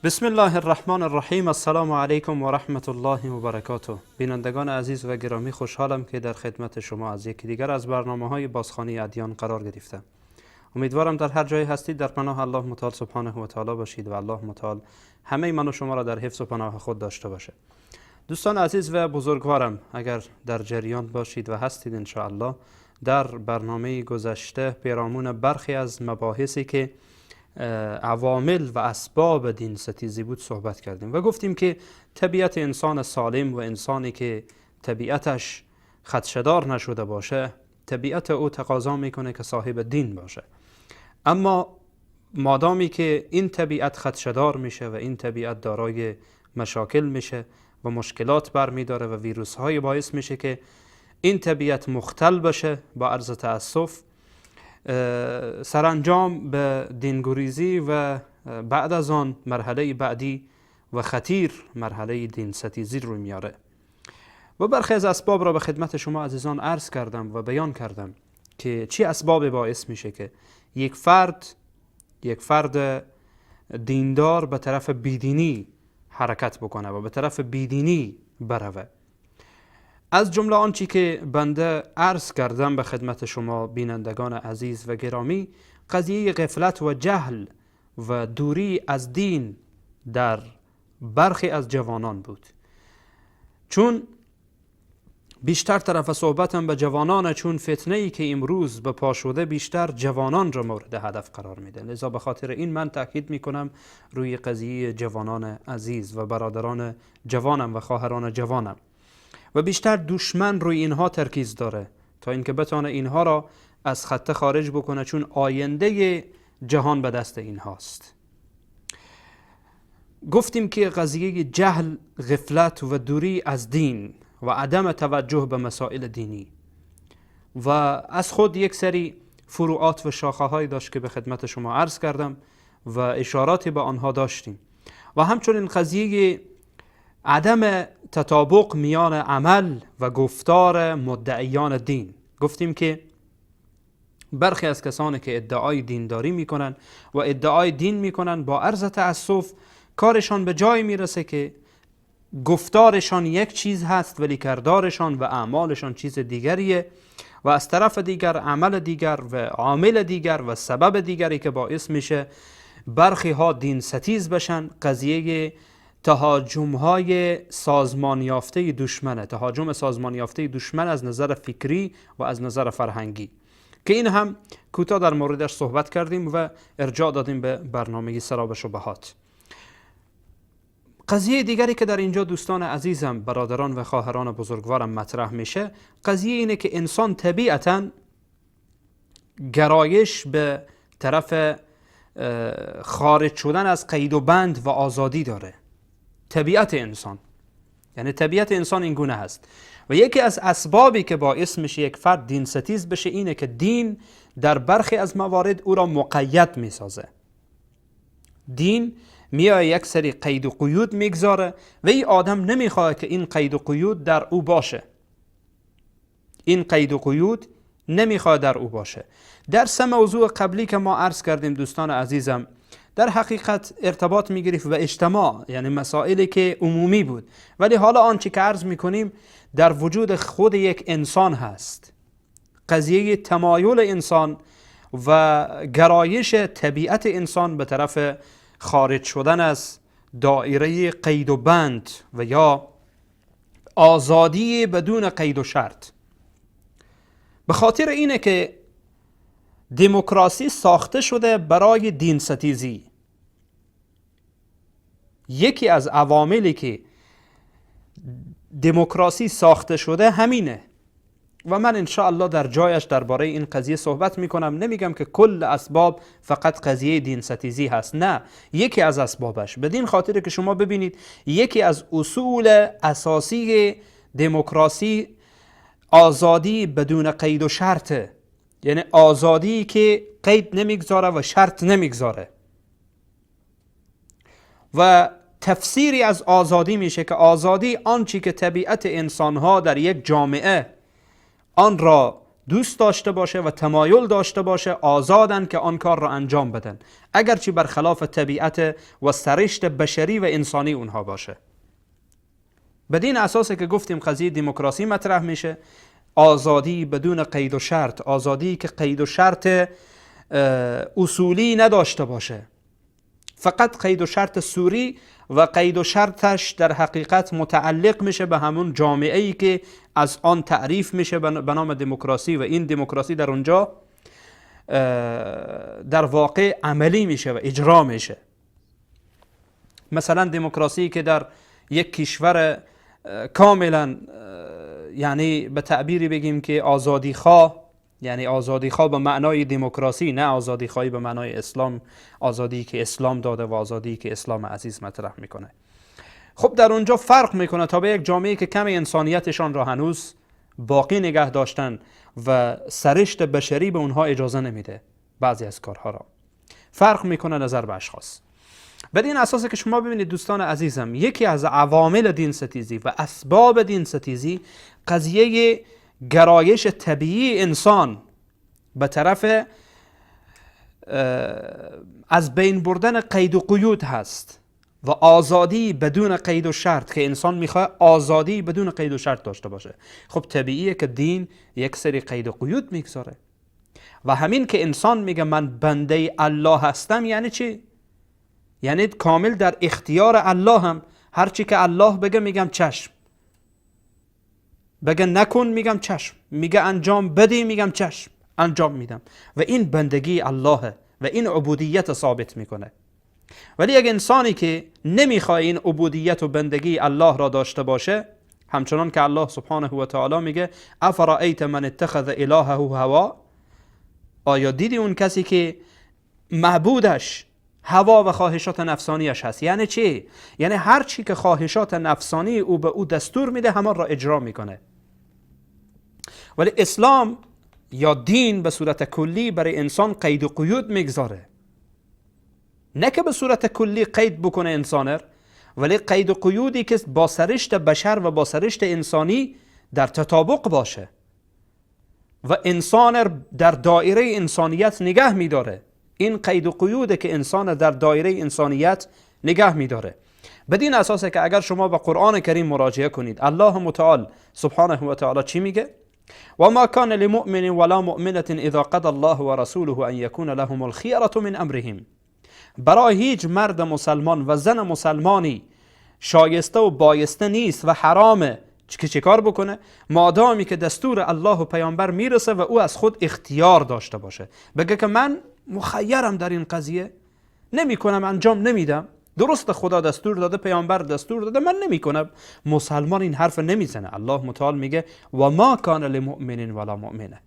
بسم الله الرحمن الرحیم. السلام علیکم و رحمت الله و برکاته. بینندگان عزیز و گرامی، خوشحالم که در خدمت شما از یکی دیگر از برنامه‌های بازخوانی ادیان قرار گرفتم. امیدوارم در هر جای هستید در پناه الله متعال سبحانه و تعالی باشید و الله متعال همه من و شما را در حفظ و پناه خود داشته باشه. دوستان عزیز و بزرگوارم، اگر در جریان باشید و هستید ان شاء الله، در برنامه گذشته پیرامون برخی از مباحثی که عوامل و اسباب دین ستیزی بود صحبت کردیم و گفتیم که طبیعت انسان سالم و انسانی که طبیعتش خدشه‌دار نشده باشه، طبیعت او تقاضا میکنه که صاحب دین باشه. اما مادامی که این طبیعت خدشه‌دار میشه و این طبیعت دارای مشاکل میشه و مشکلات برمیداره و ویروس های باعث میشه که این طبیعت مختل بشه، با عرض تأسف سرانجام به دینگریزی و بعد از آن مرحله بعدی و خطیر مرحله دین ستیزی رو میاره. و برخی از اسباب را به خدمت شما عزیزان عرض کردم و بیان کردم که چی اسباب باعث میشه که یک فرد دیندار به طرف بیدینی حرکت بکنه و به طرف بیدینی بروه. از جمله آنچه که بنده عرض کردم به خدمت شما بینندگان عزیز و گرامی، قضیه غفلت و جهل و دوری از دین در برخی از جوانان بود. چون بیشتر طرف صحبتم به جوانان، چون فتنه‌ای که امروز به پا شده بیشتر جوانان را مورد هدف قرار میده، لذا به خاطر این من تاکید میکنم روی قضیه جوانان عزیز و برادران جوانم و خواهران جوانم، و بیشتر دشمن روی اینها ترکیز داره تا اینکه بتونه اینها را از خط خارج بکنه، چون آینده جهان به دست اینهاست. گفتیم که قضیه جهل، غفلت و دوری از دین و عدم توجه به مسائل دینی و از خود یک سری فروعات و شاخه های داشت که به خدمت شما عرض کردم و اشاراتی به آنها داشتیم، و همچنین قضیه عدم تطابق میان عمل و گفتار مدعیان دین. گفتیم که برخی از کسانی که ادعای دینداری میکنن و ادعای دین میکنن، با عرض تأسف کارشان به جای میرسه که گفتارشان یک چیز هست ولی کردارشان و اعمالشان چیز دیگریه، و از طرف دیگر عمل دیگر و عامل دیگر و سبب دیگری که باعث میشه برخی ها دین ستیز بشن. قضیه تهاجم های سازمان یافته دشمنه، تهاجم سازمان یافته دشمن از نظر فکری و از نظر فرهنگی، که این هم کوتاه در موردش صحبت کردیم و ارجاع دادیم به برنامه سراب شبهات. قضیه دیگری که در اینجا دوستان عزیزم، برادران و خواهران بزرگوارم مطرح میشه، قضیه اینه که انسان طبیعتاً گرایش به طرف خارج شدن از قید و بند و آزادی داره. طبیعت انسان، یعنی طبیعت انسان این گونه هست، و یکی از اسبابی که باعث میشه یک فرد دین ستیز بشه اینه که دین در برخی از موارد او را مقید میسازه. دین میاد یک سری قید و قیود میگذاره و این آدم نمیخواد که این قید و قیود در او باشه. این قید و قیود نمیخواد در او باشه. در سه موضوع قبلی که ما عرض کردیم دوستان عزیزم، در حقیقت ارتباط میگرفت به اجتماع، یعنی مسائلی که عمومی بود، ولی حالا آنچه که عرض میکنیم در وجود خود یک انسان هست. قضیه تمایل انسان و گرایش طبیعت انسان به طرف خارج شدن از دایره قید و بند و یا آزادی بدون قید و شرط. به خاطر اینه که دموکراسی ساخته شده برای دین ستیزی. یکی از عواملی که دموکراسی ساخته شده همینه، و من انشاءالله در جایش درباره این قضیه صحبت میکنم. نمیگم که کل اسباب فقط قضیه دین ستیزی هست، نه، یکی از اسبابش. بدین خاطر که شما ببینید یکی از اصول اساسی دموکراسی آزادی بدون قید و شرطه، یعنی آزادی که قید نمیگذاره و شرط نمیگذاره. و تفسیری از آزادی میشه که آزادی آنچه که طبیعت انسانها در یک جامعه آن را دوست داشته باشه و تمایل داشته باشه، آزادن که آن کار را انجام بدن، اگرچه برخلاف طبیعت و سرشت بشری و انسانی اونها باشه. بدین اساسه که گفتیم قضیه دموکراسی مطرح میشه، آزادی بدون قید و شرط، آزادی که قید و شرط اصولی نداشته باشه، فقط قید و شرط سوری و قید و شرطش در حقیقت متعلق میشه به همون جامعه ای که از آن تعریف میشه به نام دموکراسی و این دموکراسی در اونجا در واقع عملی میشه و اجرا میشه. مثلا دموکراسی که در یک کشور کاملا یعنی به تعبیری بگیم که آزادی خواه، یعنی آزادی خواه به معنای دموکراسی، نه آزادی خواهی به معنای اسلام، آزادی که اسلام داده و آزادی که اسلام عزیز مطرح میکنه. خب در اونجا فرق میکنه تا به یک جامعه که کم انسانیتشان را هنوز باقی نگه داشتن و سرشت بشری به اونها اجازه نمیده بعضی از کارها را. فرق میکنه نظر به اشخاص. بدین اساسه که شما ببینید دوستان عزیزم، یکی از عوامل دین ستیزی و اسباب دین ستیزی قضیه گرایش طبیعی انسان به طرف از بین بردن قید و قیود هست و آزادی بدون قید و شرط، که انسان میخواد آزادی بدون قید و شرط داشته باشه. خب طبیعیه که دین یک سری قید و قیود میگذاره و همین که انسان میگه من بنده الله هستم، یعنی چی؟ یعنی کامل در اختیار الله هم، هرچی که الله بگه میگم چشم، بگه نکن میگم چشم، میگه انجام بدی میگم چشم، انجام میدم. و این بندگی اللهه و این عبودیت ثابت میکنه. ولی یک انسانی که نمیخواد این عبودیت و بندگی الله را داشته باشه، همچنان که الله سبحانه و تعالی میگه افرأیت من اتخذ الهه هوا، آیا دیدی اون کسی که معبودش هوا و خواهشات نفسانیش هست؟ یعنی چی؟ یعنی هر چی که خواهشات نفسانی او به او دستور میده همان را اجرا میکنه. ولی اسلام یا دین به صورت کلی برای انسان قید و قیود میگذاره، نه که به صورت کلی قید بکنه انسان، ولی قید و قیودی که با سرشت بشر و با سرشت انسانی در تطابق باشه و انسان در دایره انسانیت نگه میداره. این قید و قیوده که انسان در دایره انسانیت نگه میداره. بدین اساسه که اگر شما به قرآن کریم مراجعه کنید، الله متعال سبحانه و تعالی چی میگه؟ و ما کان لمؤمن ولا مؤمنة اذا قضى الله ورسوله ان یکون لهم الخیرة من امرهم. برای هیچ مرد مسلمان و زن مسلمانی شایسته و بایسته نیست و حرامه که چه کار بکنه مادامی که دستور الله و پیامبر میرسه و او از خود اختیار داشته باشه، بگه که من مخیرم در این قضیه، نمی کنم، انجام نمیدم، درست خدا دستور داده، پیامبر دستور داده، من نمی کنم. مسلمان این حرف نمیزنه. الله متعال میگه و ما کان لمؤمن ولا مؤمنه.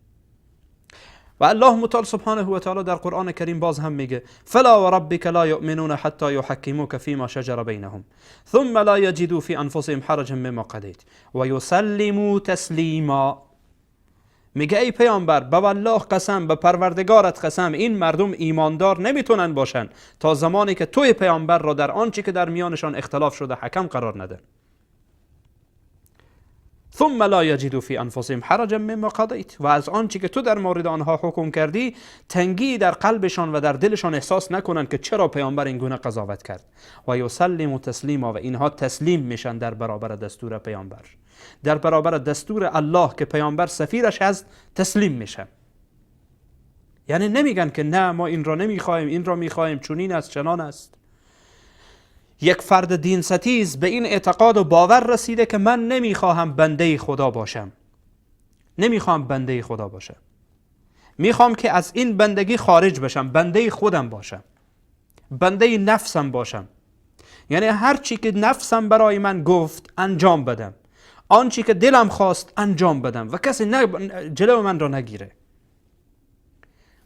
و الله متعال سبحانه و تعالی در قرآن کریم باز هم میگه فلا وربک لا یؤمنون حتی یحکموک فیما شجر بینهم ثم لا یجدوا فی انفسهم حرجا مما قضیت و یسلموا تسلیما. میگه ای پیامبر، به والله قسم، به پروردگارت قسم، این مردم ایماندار نمیتونن باشن تا زمانی که توی پیامبر را در آنچه که در میانشان اختلاف شده حکم قرار نده. ثم لا یجدوا فی انفسهم حرجا مما قضیت، و از آنچه که تو در مورد آنها حکم کردی تنگی در قلبشان و در دلشان احساس نکنن که چرا پیامبر این گونه قضاوت کرد. و یسلموا تسلیما، و اینها تسلیم میشن در برابر دستور پیامبر، در برابر دستور الله که پیامبر سفیرش هست تسلیم میشن. یعنی نمیگن که نه ما این را نمیخوایم، این را میخوایم، چنین است چنان است. یک فرد دین ستیز به این اعتقاد و باور رسیده که من نمیخواهم بنده خدا باشم، نمیخوام بنده خدا باشم، میخوام که از این بندگی خارج بشم، بنده خودم باشم، بنده نفسم باشم. یعنی هر چی که نفسم برای من گفت انجام بدم، آنچه که دلم خواست انجام بدم و کسی جلو من را نگیره.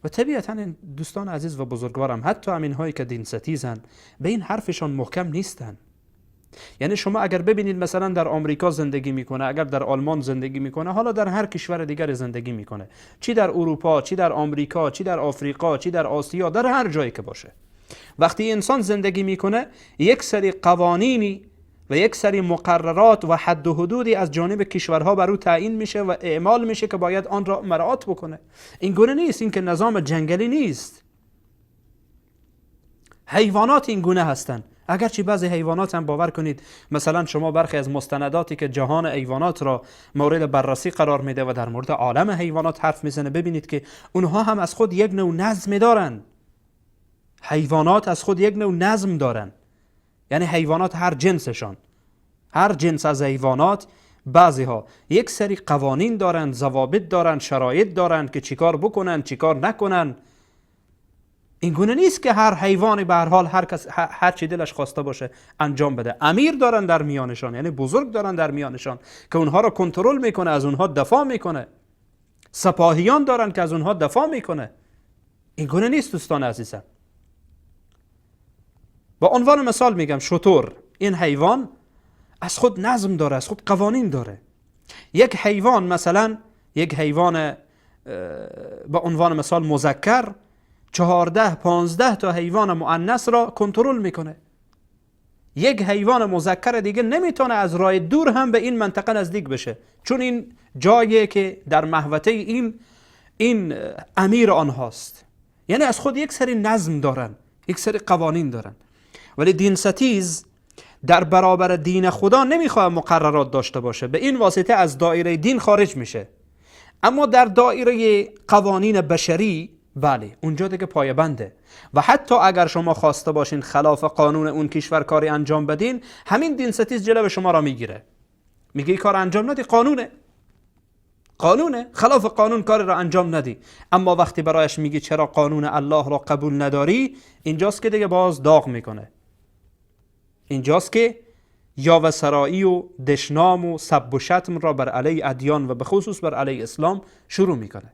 و طبیعتا این دوستان عزیز و بزرگوارم، حتی همین هایی که دین ستیزن به این حرفشان محکم نیستن. یعنی شما اگر ببینید مثلا در آمریکا زندگی میکنه، اگر در آلمان زندگی میکنه، حالا در هر کشور دیگر زندگی میکنه، چی در اروپا، چی در آمریکا، چی در آفریقا، چی در آسیا، در هر جایی که باشه، وقتی انسان زندگی میکنه یک سری قوانینی و یک سری مقررات و حد و حدودی از جانب کشورها بر او تعیین میشه و اعمال میشه که باید آن را مراعات بکنه. این گونه نیست، این که نظام جنگلی نیست. حیوانات این گونه هستن، اگرچه بعضی حیوانات هم باور کنید مثلا شما برخی از مستنداتی که جهان حیوانات را مورد بررسی قرار میده و در مورد عالم حیوانات حرف میزنه، ببینید که اونها هم از خود یک نوع نظم دارن. حیوانات از خود یک نوع نظم دارن، یعنی حیوانات هر جنسشان، هر جنس از حیوانات، بعضی ها یک سری قوانین دارن، ضوابط دارن، شرایط دارن که چیکار بکنن چیکار نکنن. این گونه نیست که هر حیوانی به هر حال هر چی دلش خواسته باشه انجام بده. امیر دارن در میانشان، یعنی بزرگ دارن در میانشان که اونها را کنترل میکنه، از اونها دفاع میکنه. سپاهیان دارن که از اونها دفاع میکنه. این گونه نیست دوستان عزیزم. با عنوان مثال میگم شتر، این حیوان از خود نظم داره، از خود قوانین داره. یک حیوان مثلا، یک حیوان با عنوان مثال مذکر 14-15 تا حیوان مؤنث را کنترل میکنه. یک حیوان مذکر دیگه نمیتونه از راه دور هم به این منطقه نزدیک بشه، چون این جایی که در محوطه این امیر آنهاست. یعنی از خود یک سری نظم دارن، یک سری قوانین دارن. ولی دین ستیز در برابر دین خدا نمیخواد مقررات داشته باشه، به این واسطه از دایره دین خارج میشه. اما در دایره قوانین بشری بله، اونجا دیگه پایه‌بنده. و حتی اگر شما خواسته باشین خلاف قانون اون کشور کاری انجام بدین، همین دین ستیز جلوه شما را میگیره، میگه این کار انجام ندی، قانونه، خلاف قانون کار را انجام ندی. اما وقتی برایش میگی چرا قانون الله را قبول نداری، اینجاست که دیگه باز داغ میکنه. اینجاست که یاوه سرایی و دشنام و سب و شتم را بر علیه ادیان و به خصوص بر علیه اسلام شروع میکنه.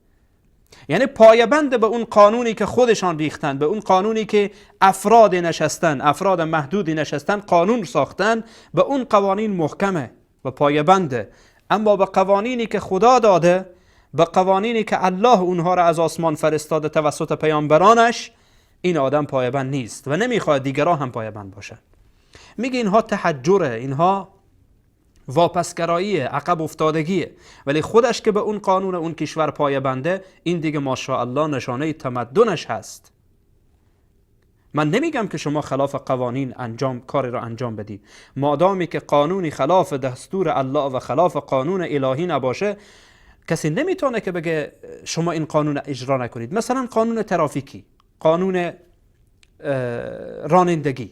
یعنی پایبند به اون قانونی که خودشان ریختن، به اون قانونی که افراد نشستن، افراد محدودی نشستن قانون ساختن، به اون قوانین محکمه و پایبنده. اما به قوانینی که خدا داده، به قوانینی که الله اونها را از آسمان فرستاده توسط پیامبرانش، این آدم پایبند نیست و نمیخواد دیگران هم پایبند باشن. میگه اینها تحجره، اینها واپسگراییه، عقب افتادگیه. ولی خودش که به اون قانون اون کشور پایبنده، این دیگه ماشاءالله نشانه تمدنش هست. من نمیگم که شما خلاف قوانین کاری را انجام بدید، مادامی که قانونی خلاف دستور الله و خلاف قانون الهی نباشه، کسی نمیتونه که بگه شما این قانون اجرا نکنید. مثلا قانون ترافیکی، قانون رانندگی،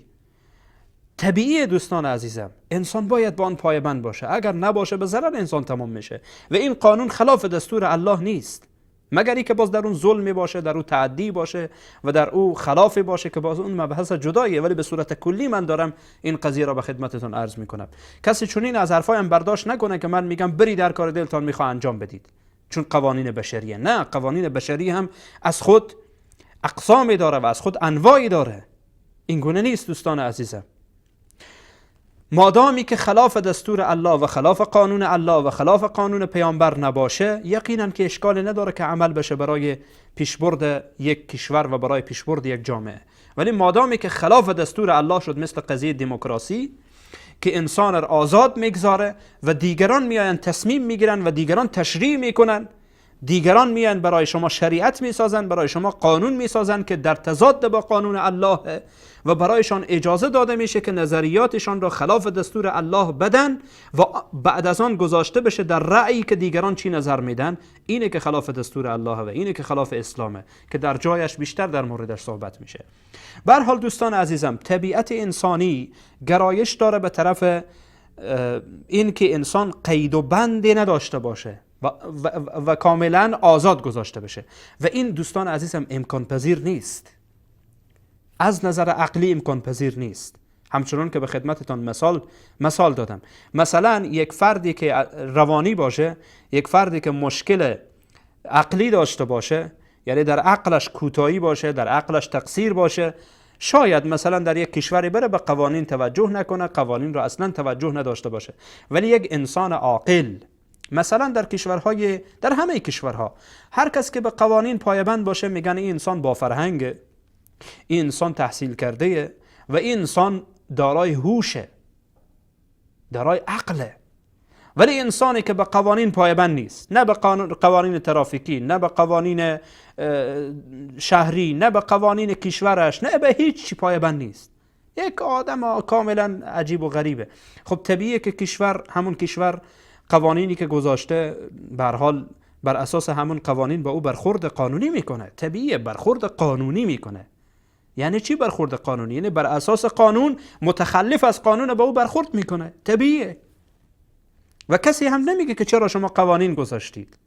طبیعی دوستان عزیزم، انسان باید با آن پایبند باشه. اگر نباشه به ضرر انسان تمام میشه. و این قانون خلاف دستور الله نیست، مگر اینکه باز در اون ظلمی باشه، در اون تعدی باشه و در اون خلافی باشه که باز اون مبحث جداییه. ولی به صورت کلی من دارم این قضیه را به خدمتتون عرض میکنم. کسی چنین از حرفایم برداشت نکنه که من میگم بری در کار دلتان میخواه انجام بدید چون قوانین بشریه. نه، قوانین بشری هم از خود اقسامی داره و از خود انواعی داره. این گونه نیست دوستان عزیزم. مادامی که خلاف دستور الله و خلاف قانون الله و خلاف قانون پیامبر نباشه، یقینا که اشکال نداره که عمل بشه برای پیشبرد یک کشور و برای پیشبرد یک جامعه. ولی مادامی که خلاف دستور الله شد، مثل قضیه دموکراسی که انسان را آزاد میگذاره و دیگران میاین تصمیم میگیرن و دیگران تشریع میکنن، دیگران میان برای شما شریعت میسازن، برای شما قانون میسازن که در تضاد با قانون الله و برایشان اجازه داده میشه که نظریاتشان را خلاف دستور الله بدن و بعد از آن گذاشته بشه در رأیی که دیگران چی نظر میدن. اینه که خلاف دستور الله و اینه که خلاف اسلامه که در جایش بیشتر در موردش صحبت میشه. به هر حال دوستان عزیزم، طبیعت انسانی گرایش داره به طرف این که انسان قید و بندی نداشته باشه و کاملا آزاد گذاشته بشه و این دوستان عزیزم امکان پذیر نیست. از نظر عقلی امکان پذیر نیست. همچنان که به خدمتتان مثال دادم. مثلا یک فردی که روانی باشه، یک فردی که مشکل عقلی داشته باشه، یعنی در عقلش کوتاهی باشه، در عقلش تقصیر باشه، شاید مثلا در یک کشوری بره به قوانین توجه نکنه، قوانین را اصلا توجه نداشته باشه. ولی یک انسان عاقل مثلا در همه کشورها هر کس که به قوانین پایبند باشه میگن این انسان با فرهنگه، این انسان تحصیل کرده و این انسان دارای هوشه، دارای عقله. ولی انسانی که به قوانین پایبند نیست، نه به قوانین ترافیکی، نه به قوانین شهری، نه به قوانین کشورش، نه به هیچ چی پایبند نیست، یک آدم کاملا عجیب و غریبه. خب طبیعیه که همون کشور قوانینی که گذاشته به هر حال بر اساس همون قوانین با او برخورد قانونی میکنه. طبیعیه برخورد قانونی میکنه. یعنی چی برخورد قانونی؟ یعنی بر اساس قانون، متخلف از قانون با او برخورد میکنه. طبیعیه. و کسی هم نمیگه که چرا شما قوانین گذاشتید،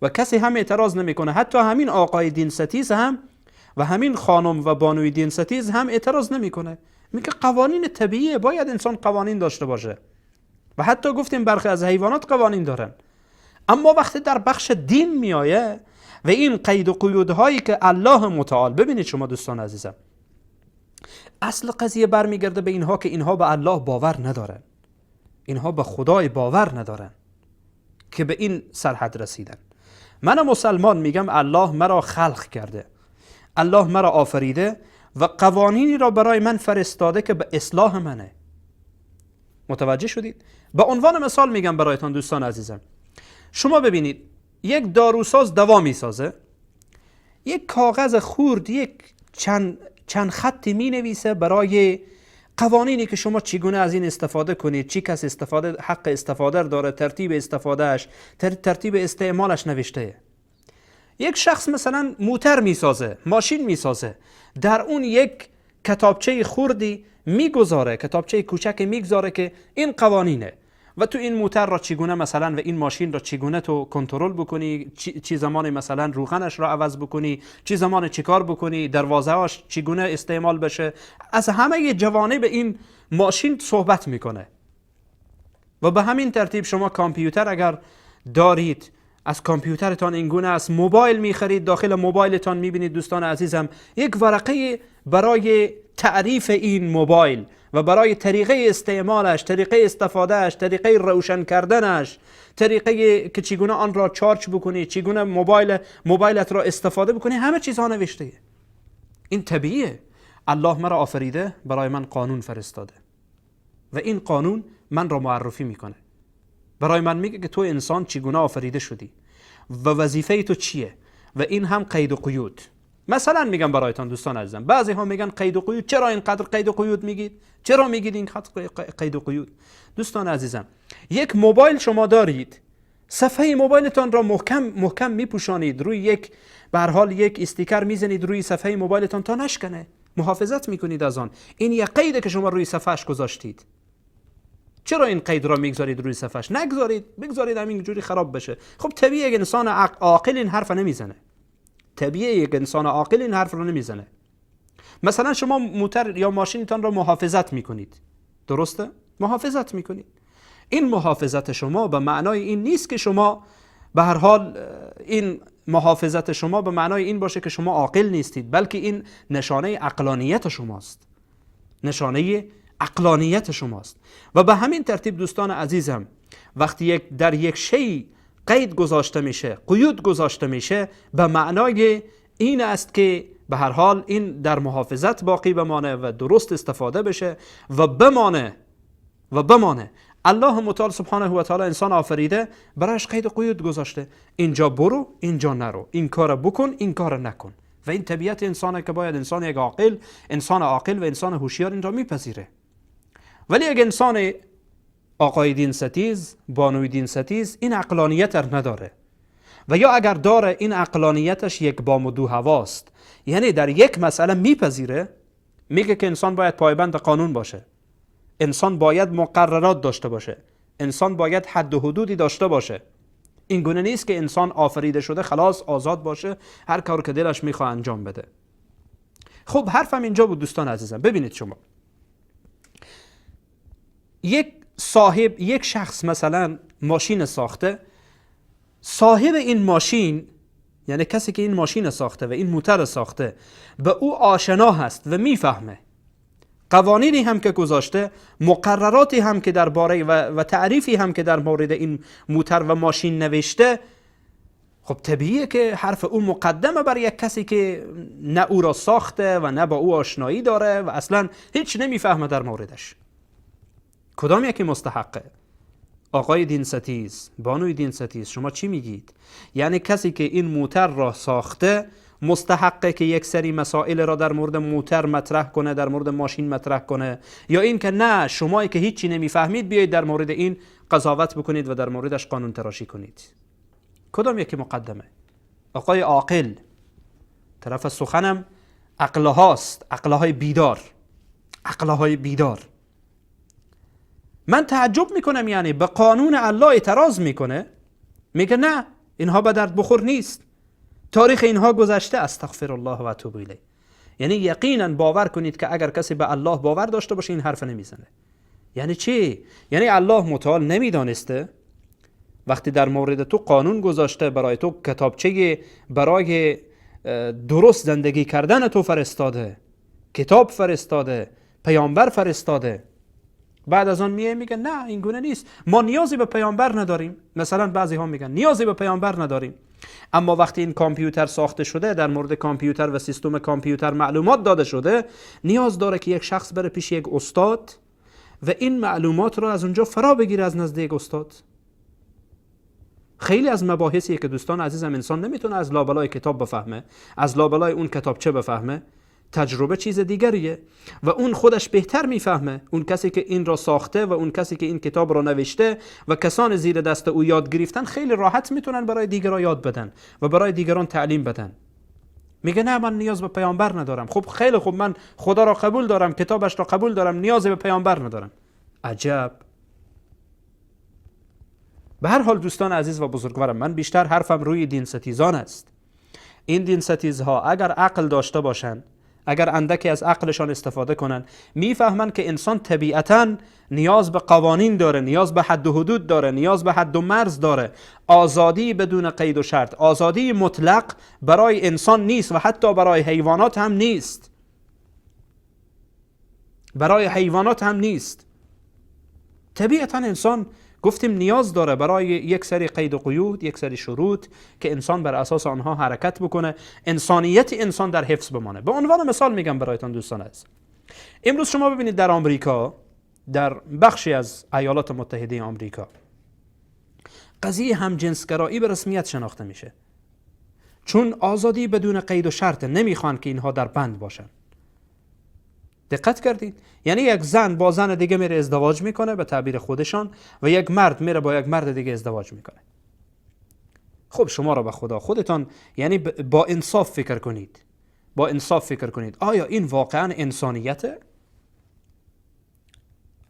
و کسی هم اعتراض نمیکنه. حتی همین آقای دین ستیز هم و همین خانم و بانوی دین ستیز هم اعتراض نمیکنه، میگه قوانین طبیعیه، باید انسان قوانین داشته باشه. و حتی گفتیم برخی از حیوانات قوانین دارن. اما وقتی در بخش دین میایه و این قید و قیودهایی که الله متعال، ببینید شما دوستان عزیزم، اصل قضیه برمیگرده به اینها که اینها به الله باور ندارن، اینها به خدای باور ندارن که به این سرحد رسیدن. من مسلمان میگم الله مرا خلق کرده، الله مرا آفریده و قوانینی را برای من فرستاده که به اصلاح منه. متوجه شدید؟ به عنوان مثال میگم برایتان دوستان عزیزم، شما ببینید یک داروساز دوا میسازه، یک کاغذ خورد، یک چند خطی مینویسه برای قوانینی که شما چگونه از این استفاده کنید، چی کس حق استفاده داره، ترتیب استفادهش، ترتیب استعمالش نوشته. یک شخص مثلا موتر میسازه، ماشین میسازه، در اون یک کتابچه خردی میگذاره، کتابچه کوچک میگذاره که این قوانینه و تو این موتر را چگونه مثلا و این ماشین را چگونه تو کنترل بکنی، چی زمان مثلا روغنش را عوض بکنی، چی زمان چیکار بکنی، دروازه‌اش چگونه استعمال بشه. از همه جوانب این ماشین صحبت میکنه. و به همین ترتیب شما کامپیوتر اگر دارید، از کامپیوترتان اینگونه است، موبایل میخرید، داخل موبایلتان میبینید دوستان عزیزم یک ورقه برای تعریف این موبایل و برای طریقه استعمالش، طریقه استفادهش، طریقه روشن کردنش، طریقه که چگونه آن را چارج بکنی، چگونه موبایلت را استفاده بکنی، همه چیزها نوشته. این طبیعیه. الله مرا آفریده، برای من قانون فرستاده و این قانون من را معرفی میکنه، برای من میگه که تو انسان چگونه آفریده شدی و وظیفه تو چیه. و این هم قید و قیود. مثلا میگم برایتان دوستان عزیزم، بعضی ها میگن قید و قیود، چرا اینقدر قید و قیود میگید؟ چرا میگید اینقدر قید و قیود؟ دوستان عزیزم، یک موبایل شما دارید، صفحه موبایلتان را محکم میپوشانید، روی یک به هر حال یک استیکر میزنید روی صفحه موبایلتان تا نشکنه، محافظت میکنید از آن. این یک قیده که شما روی صفحهش گذاشتید. چرا این قید را میگذارید روی صفحهش؟ نگذارید، بگذارید همینجوری خراب بشه. خب طبیعیه یک انسان عاقل این حرف نمیزنه. طبیعیه یک انسان عاقل این حرف رو نمیزنه. مثلا شما موتر یا ماشینتان را محافظت میکنید، درسته؟ محافظت میکنید. این محافظت شما به معنای این نیست که شما به هر حال این محافظت شما به معنای این باشه که شما عاقل نیستید، بلکه این نشانه عقلانیت شماست. نشانه عقلانیت شماست. و به همین ترتیب دوستان عزیزم، وقتی در یک شی قید گذاشته میشه، قیود گذاشته میشه، به معنای این است که به هر حال این در محافظت باقی بمانه و درست استفاده بشه و بمانه. الله متعال سبحانه و تعالی انسان آفریده، برایش قید و قیود گذاشته، اینجا برو، اینجا نرو، این کار بکن، این کار نکن. و این طبیعت انسانه که باید انسان عاقل و انسان هوشیار این را میپذیره. ولی اگه انسان آقای دین ستیز، بانوی دین ستیز این عقلانیت نداره و یا اگر داره این عقلانیتش یک بام و دو هواست، یعنی در یک مسئله میپذیره، میگه که انسان باید پایبند قانون باشه، انسان باید مقررات داشته باشه، انسان باید حد و حدودی داشته باشه. این گونه نیست که انسان آفریده شده خلاص آزاد باشه، هر کار که دلش میخواد انجام بده. خب حرفم اینجا بود دوستان عزیزم. ببینید شما یک شخص مثلا ماشین ساخته، صاحب این ماشین یعنی کسی که این ماشین ساخته و این موتور ساخته به او آشنا هست و میفهمه قوانینی هم که گذاشته، مقرراتی هم که درباره و تعریفی هم که در مورد این موتور و ماشین نوشته. خب طبیعیه که حرف او مقدمه برای یک کسی که نه او را ساخته و نه با او آشنایی داره و اصلا هیچ نمیفهمه در موردش. کدام یکی مستحقه؟ آقای دینستیز، بانوی دینستیز، شما چی میگید؟ یعنی کسی که این موتور را ساخته مستحقه که یک سری مسائل را در مورد موتور مطرح کنه، در مورد ماشین مطرح کنه، یا این که نه شمایی که هیچی نمیفهمید بیایید در مورد این قضاوت بکنید و در موردش قانون تراشی کنید؟ کدام یکی مقدمه؟ آقای عاقل، طرف سخنم عقلهاست، عقلهای بیدار، عقلهای بیدار. من تعجب میکنم، یعنی به قانون الله اعتراض میکنه، میگه نه اینها به درد بخور نیست، تاریخ اینها گذشته، استغفر الله و اتوب الیه. یعنی یقینا باور کنید که اگر کسی به الله باور داشته باشه این حرف نمیزنه. یعنی چی؟ یعنی الله متعال نمیدانسته وقتی در مورد تو قانون گذاشته، برای تو کتابچه برای درست زندگی کردن تو فرستاده، کتاب فرستاده، پیامبر فرستاده، بعد از آن میگه نه این گونه نیست، ما نیازی به پیامبر نداریم. مثلا بعضی ها میگن نیازی به پیامبر نداریم، اما وقتی این کامپیوتر ساخته شده، در مورد کامپیوتر و سیستم کامپیوتر معلومات داده شده، نیاز داره که یک شخص بره پیش یک استاد و این معلومات رو از اونجا فرا بگیره از نزد یک استاد. خیلی از مباحثیه که دوستان عزیزم انسان نمیتونه از لابلای کتاب بفهمه، از لابلای اون کتابچه بفهمه. تجربه چیز دیگریه و اون خودش بهتر میفهمه، اون کسی که این را ساخته و اون کسی که این کتاب را نوشته و کسان زیر دست او یاد گرفتن خیلی راحت میتونن برای دیگران یاد بدن و برای دیگران تعلیم بدن. میگه نه من نیاز به پیامبر ندارم. خب خیلی خوب، من خدا را قبول دارم، کتابش را قبول دارم، نیازی به پیامبر ندارم. عجب. به هر حال دوستان عزیز و بزرگوارم، من بیشتر حرفم روی دینستیزان است. این دینستیزها اگر عقل داشته باشند، اگر اندکی از عقلشان استفاده کنن، میفهمن که انسان طبیعتاً نیاز به قوانین داره، نیاز به حد و حدود داره، نیاز به حد و مرز داره. آزادی بدون قید و شرط، آزادی مطلق برای انسان نیست و حتی برای حیوانات هم نیست. برای حیوانات هم نیست. طبیعتاً انسان گفتیم نیاز داره برای یک سری قید و قیود، یک سری شروط که انسان بر اساس آنها حرکت بکنه، انسانیت انسان در حفظ بمانه. به عنوان مثال میگم برایتان دوستان عزیز، امروز شما ببینید در آمریکا، در بخشی از ایالات متحده آمریکا، قضیه همجنسگرایی به رسمیت شناخته میشه، چون آزادی بدون قید و شرط، نمیخوان که اینها در بند باشن. دقت کردید؟ یعنی یک زن با زن دیگه میره ازدواج میکنه به تعبیر خودشان و یک مرد میره با یک مرد دیگه ازدواج میکنه. خب شما را به خدا خودتان یعنی با انصاف فکر کنید. با انصاف فکر کنید. آیا این واقعا انسانیته؟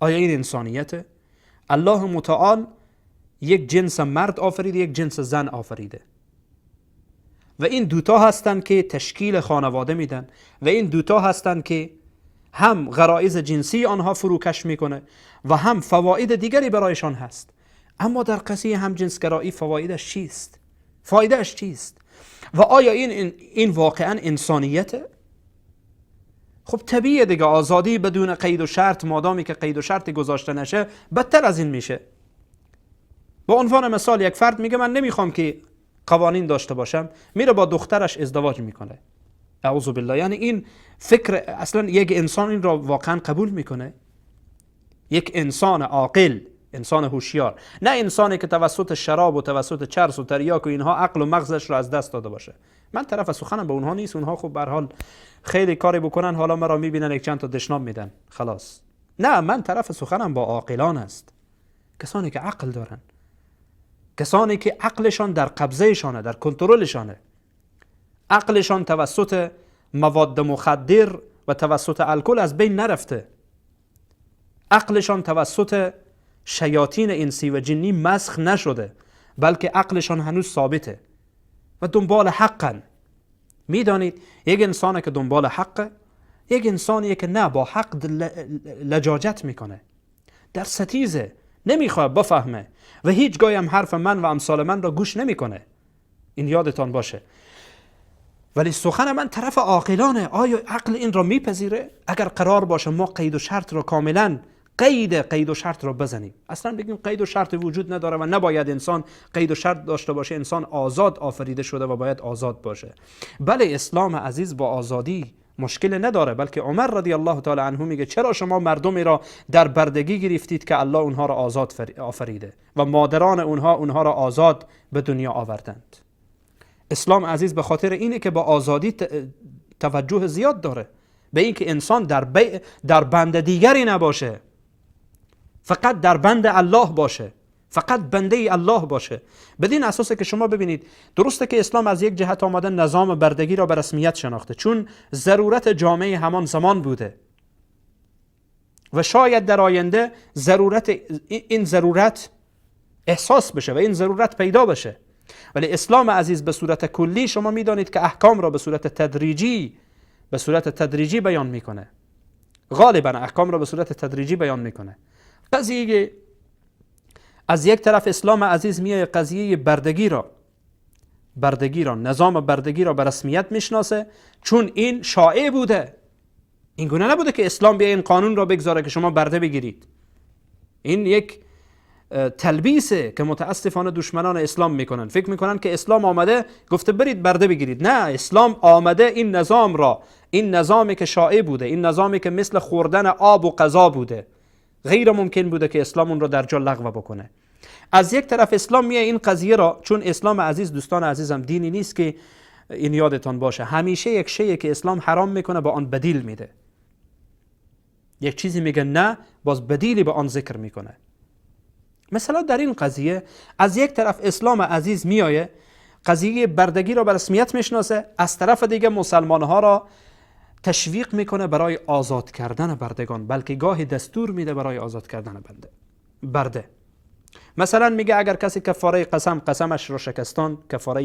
آیا این انسانیته؟ الله متعال یک جنس مرد آفریده، یک جنس زن آفریده و این دوتا هستن که تشکیل خانواده میدن و این دوتا هستن که هم غرایز جنسی آنها فروکش میکنه و هم فواید دیگری برایشان هست. اما در قضیه هم جنسگرایی فوایدش چیست؟ فایدهش چیست؟ و آیا این واقعا انسانیته؟ خب طبیعیه دیگه، آزادی بدون قید و شرط، مادامی که قید و شرطی گذاشته نشه بدتر از این میشه. به عنوان مثال یک فرد میگه من نمیخوام که قوانین داشته باشم، میره با دخترش ازدواج میکنه. اعوذ بالله. یعنی این فکر اصلا یک انسان این را واقعا قبول میکنه؟ یک انسان عاقل، انسان هوشیار، نه انسانی که توسط شراب و توسط چرس و تریاک و اینها عقل و مغزش را از دست داده باشه. من طرف سخنم به اونها نیست، اونها خب به هر حال خیلی کاری بکنن، حالا مرا میبینن یک چند تا دشنام میدن خلاص. نه، من طرف سخنم با عاقلان است، کسانی که عقل دارن، کسانی که عقلشان در قبضهشانه، در کنترلشانه، عقلشان توسط مواد مخدر و توسط الکل از بین نرفته، عقلشان توسط شیاطین انسی و جنی مسخ نشده، بلکه عقلشان هنوز ثابته و دنبال حقن. میدانید یک انسانی که دنبال حقه، یک انسانیه که نه با حق لجاجت میکنه، در ستیزه، نمیخواد بفهمه و هیچگاهی هم حرف من و امثال من را گوش نمیکنه. این یادتان باشه. ولی سخن من طرف عاقلانه. آیا عقل این را میپذیره؟ اگر قرار باشه ما قید و شرط را کاملا قید و شرط را بزنیم، اصلا بگیم قید و شرط وجود نداره و نباید انسان قید و شرط داشته باشه، انسان آزاد آفریده شده و باید آزاد باشه. بله، اسلام عزیز با آزادی مشکل نداره، بلکه عمر رضی الله تعالی عنه میگه چرا شما مردمی را در بردگی گرفتید که الله اونها را آزاد آفریده و مادران اونها را آزاد به دنیا آوردند. اسلام عزیز به خاطر اینه که با آزادی توجه زیاد داره به اینکه انسان در بند دیگری نباشه، فقط در بند الله باشه، فقط بنده الله باشه. بدین اساسه که شما ببینید درسته که اسلام از یک جهت آمده نظام بردگی را به رسمیت شناخته، چون ضرورت جامعه همان زمان بوده و شاید در آینده این ضرورت احساس بشه و این ضرورت پیدا بشه. ولی اسلام عزیز به صورت کلی شما میدانید که احکام را به صورت تدریجی بیان میکنه. غالبا احکام را به صورت تدریجی بیان میکنه. قضیه از یک طرف اسلام عزیز میای قضیه بردگی را نظام بردگی را به رسمیت میشناسه، چون این شایع بوده. این گونه نبوده که اسلام بیا این قانون را بگذاره که شما برده بگیرید. این یک تلبیسه که متاسفانه دشمنان اسلام میکنن. فکر میکنن که اسلام آمده گفته برید برده بگیرید. نه، اسلام آمده این نظامی که شایع بوده، این نظامی که مثل خوردن آب و غذا بوده، غیر ممکن بوده که اسلام اون رو در جا لغو بکنه. از یک طرف اسلام میه این قضیه را، چون اسلام عزیز دوستان عزیزم دینی نیست که این یادتان باشه همیشه یک شیء که اسلام حرام میکنه با آن بدیل میده. یک چیزی میگه نه، باز بدیلی با آن ذکر میکنه. مثلا در این قضیه از یک طرف اسلام عزیز میایه قضیه بردگی را به رسمیت میشناسه، از طرف دیگه مسلمانها را تشویق میکنه برای آزاد کردن بردگان، بلکه گاهی دستور میده برای آزاد کردن برده. مثلا میگه اگر کسی کفاره قسمش را شکستان، کفاره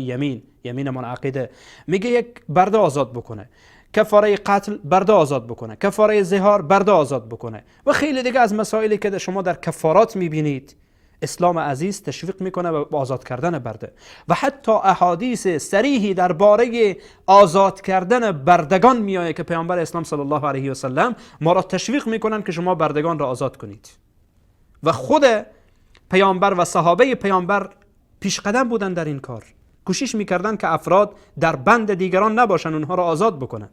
یمین منعقده، میگه یک برده آزاد بکنه، کفاره قتل برده آزاد بکنه، کفاره زهار برده آزاد بکنه و خیلی دیگه از مسائلی که شما در کفارات میبینید. اسلام عزیز تشویق میکنه به آزاد کردن برده و حتی احادیث صریحی درباره آزاد کردن بردگان میآید که پیامبر اسلام صلی الله علیه و سلم ما را تشویق میکنن که شما بردگان را آزاد کنید و خود پیامبر و صحابه پیامبر پیش قدم بودن در این کار، کوشش میکردن که افراد در بند دیگران نباشن، اونها را آزاد بکنن،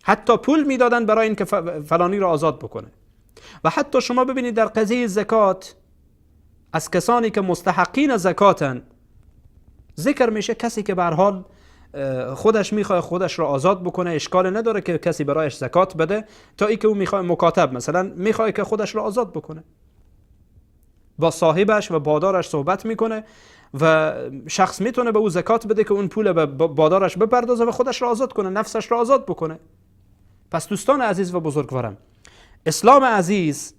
حتی پول میدادن برای اینکه فلانی را آزاد بکنه. و حتی شما ببینید در قضیه زکات از کسانی که مستحقین زکاتن ذکر میشه کسی که به هر حال خودش میخواد خودش را آزاد بکنه، اشکال نداره که کسی برایش زکات بده، تا ای که او میخواد مکاتب مثلا میخواد که خودش را آزاد بکنه، با صاحبش و بادارش صحبت میکنه و شخص میتونه به او زکات بده که اون پول به بادارش بپردازه و خودش را آزاد کنه، نفسش را آزاد بکنه. پس دوستان عزیز و بزرگوارم، اسلام عزیز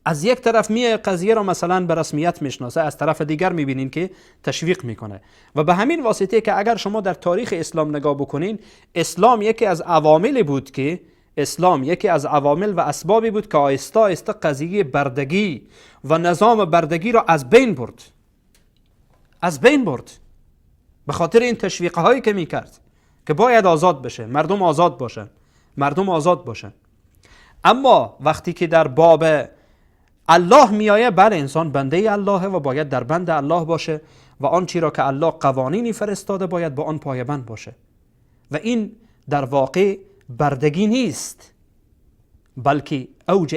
از یک طرف میه قضیه را مثلا به رسمیت میشناسه، از طرف دیگر میبینین که تشویق میکنه و به همین واسطه که اگر شما در تاریخ اسلام نگاه بکنین، اسلام یکی از عواملی بود که و اسبابی بود که آهسته آهسته قضیه بردگی و نظام بردگی را از بین برد به خاطر این تشویق هایی که میکرد که باید آزاد بشه، مردم آزاد باشن. اما وقتی که در باب الله میایه، بله انسان بنده الله و باید در بند الله باشه و آن چی را که الله قوانینی فرستاده باید با آن پایبند باشه و این در واقع بردگی نیست، بلکه اوج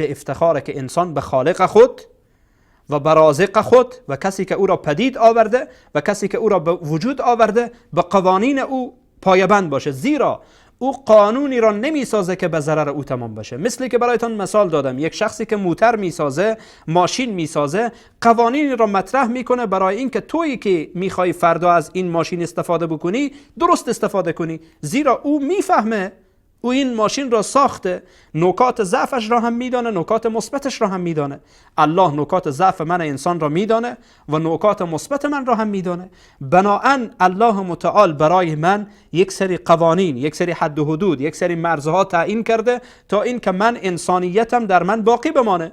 افتخاره که انسان به خالق خود و به رازق خود و کسی که او را پدید آورده و کسی که او را به وجود آورده به قوانین او پایبند باشه، زیرا او قانونی را نمی سازه که به ضرر او تمام بشه. مثلی که برایتان مثال دادم، یک شخصی که موتر می سازه، ماشین می سازه، قوانینی را مطرح میکنه برای اینکه تویی که میخوای فردا از این ماشین استفاده بکنی درست استفاده کنی، زیرا او میفهمه او این ماشین را ساخته، نکات ضعفش را هم میدانه، نکات مثبتش را هم میدانه. الله نکات ضعف من انسان را میدانه و نکات مثبت من را هم میدانه. بنابراین الله متعال برای من یک سری قوانین، یک سری حد و حدود، یک سری مرزها تعیین کرده تا این که من انسانیتم در من باقی بمانه،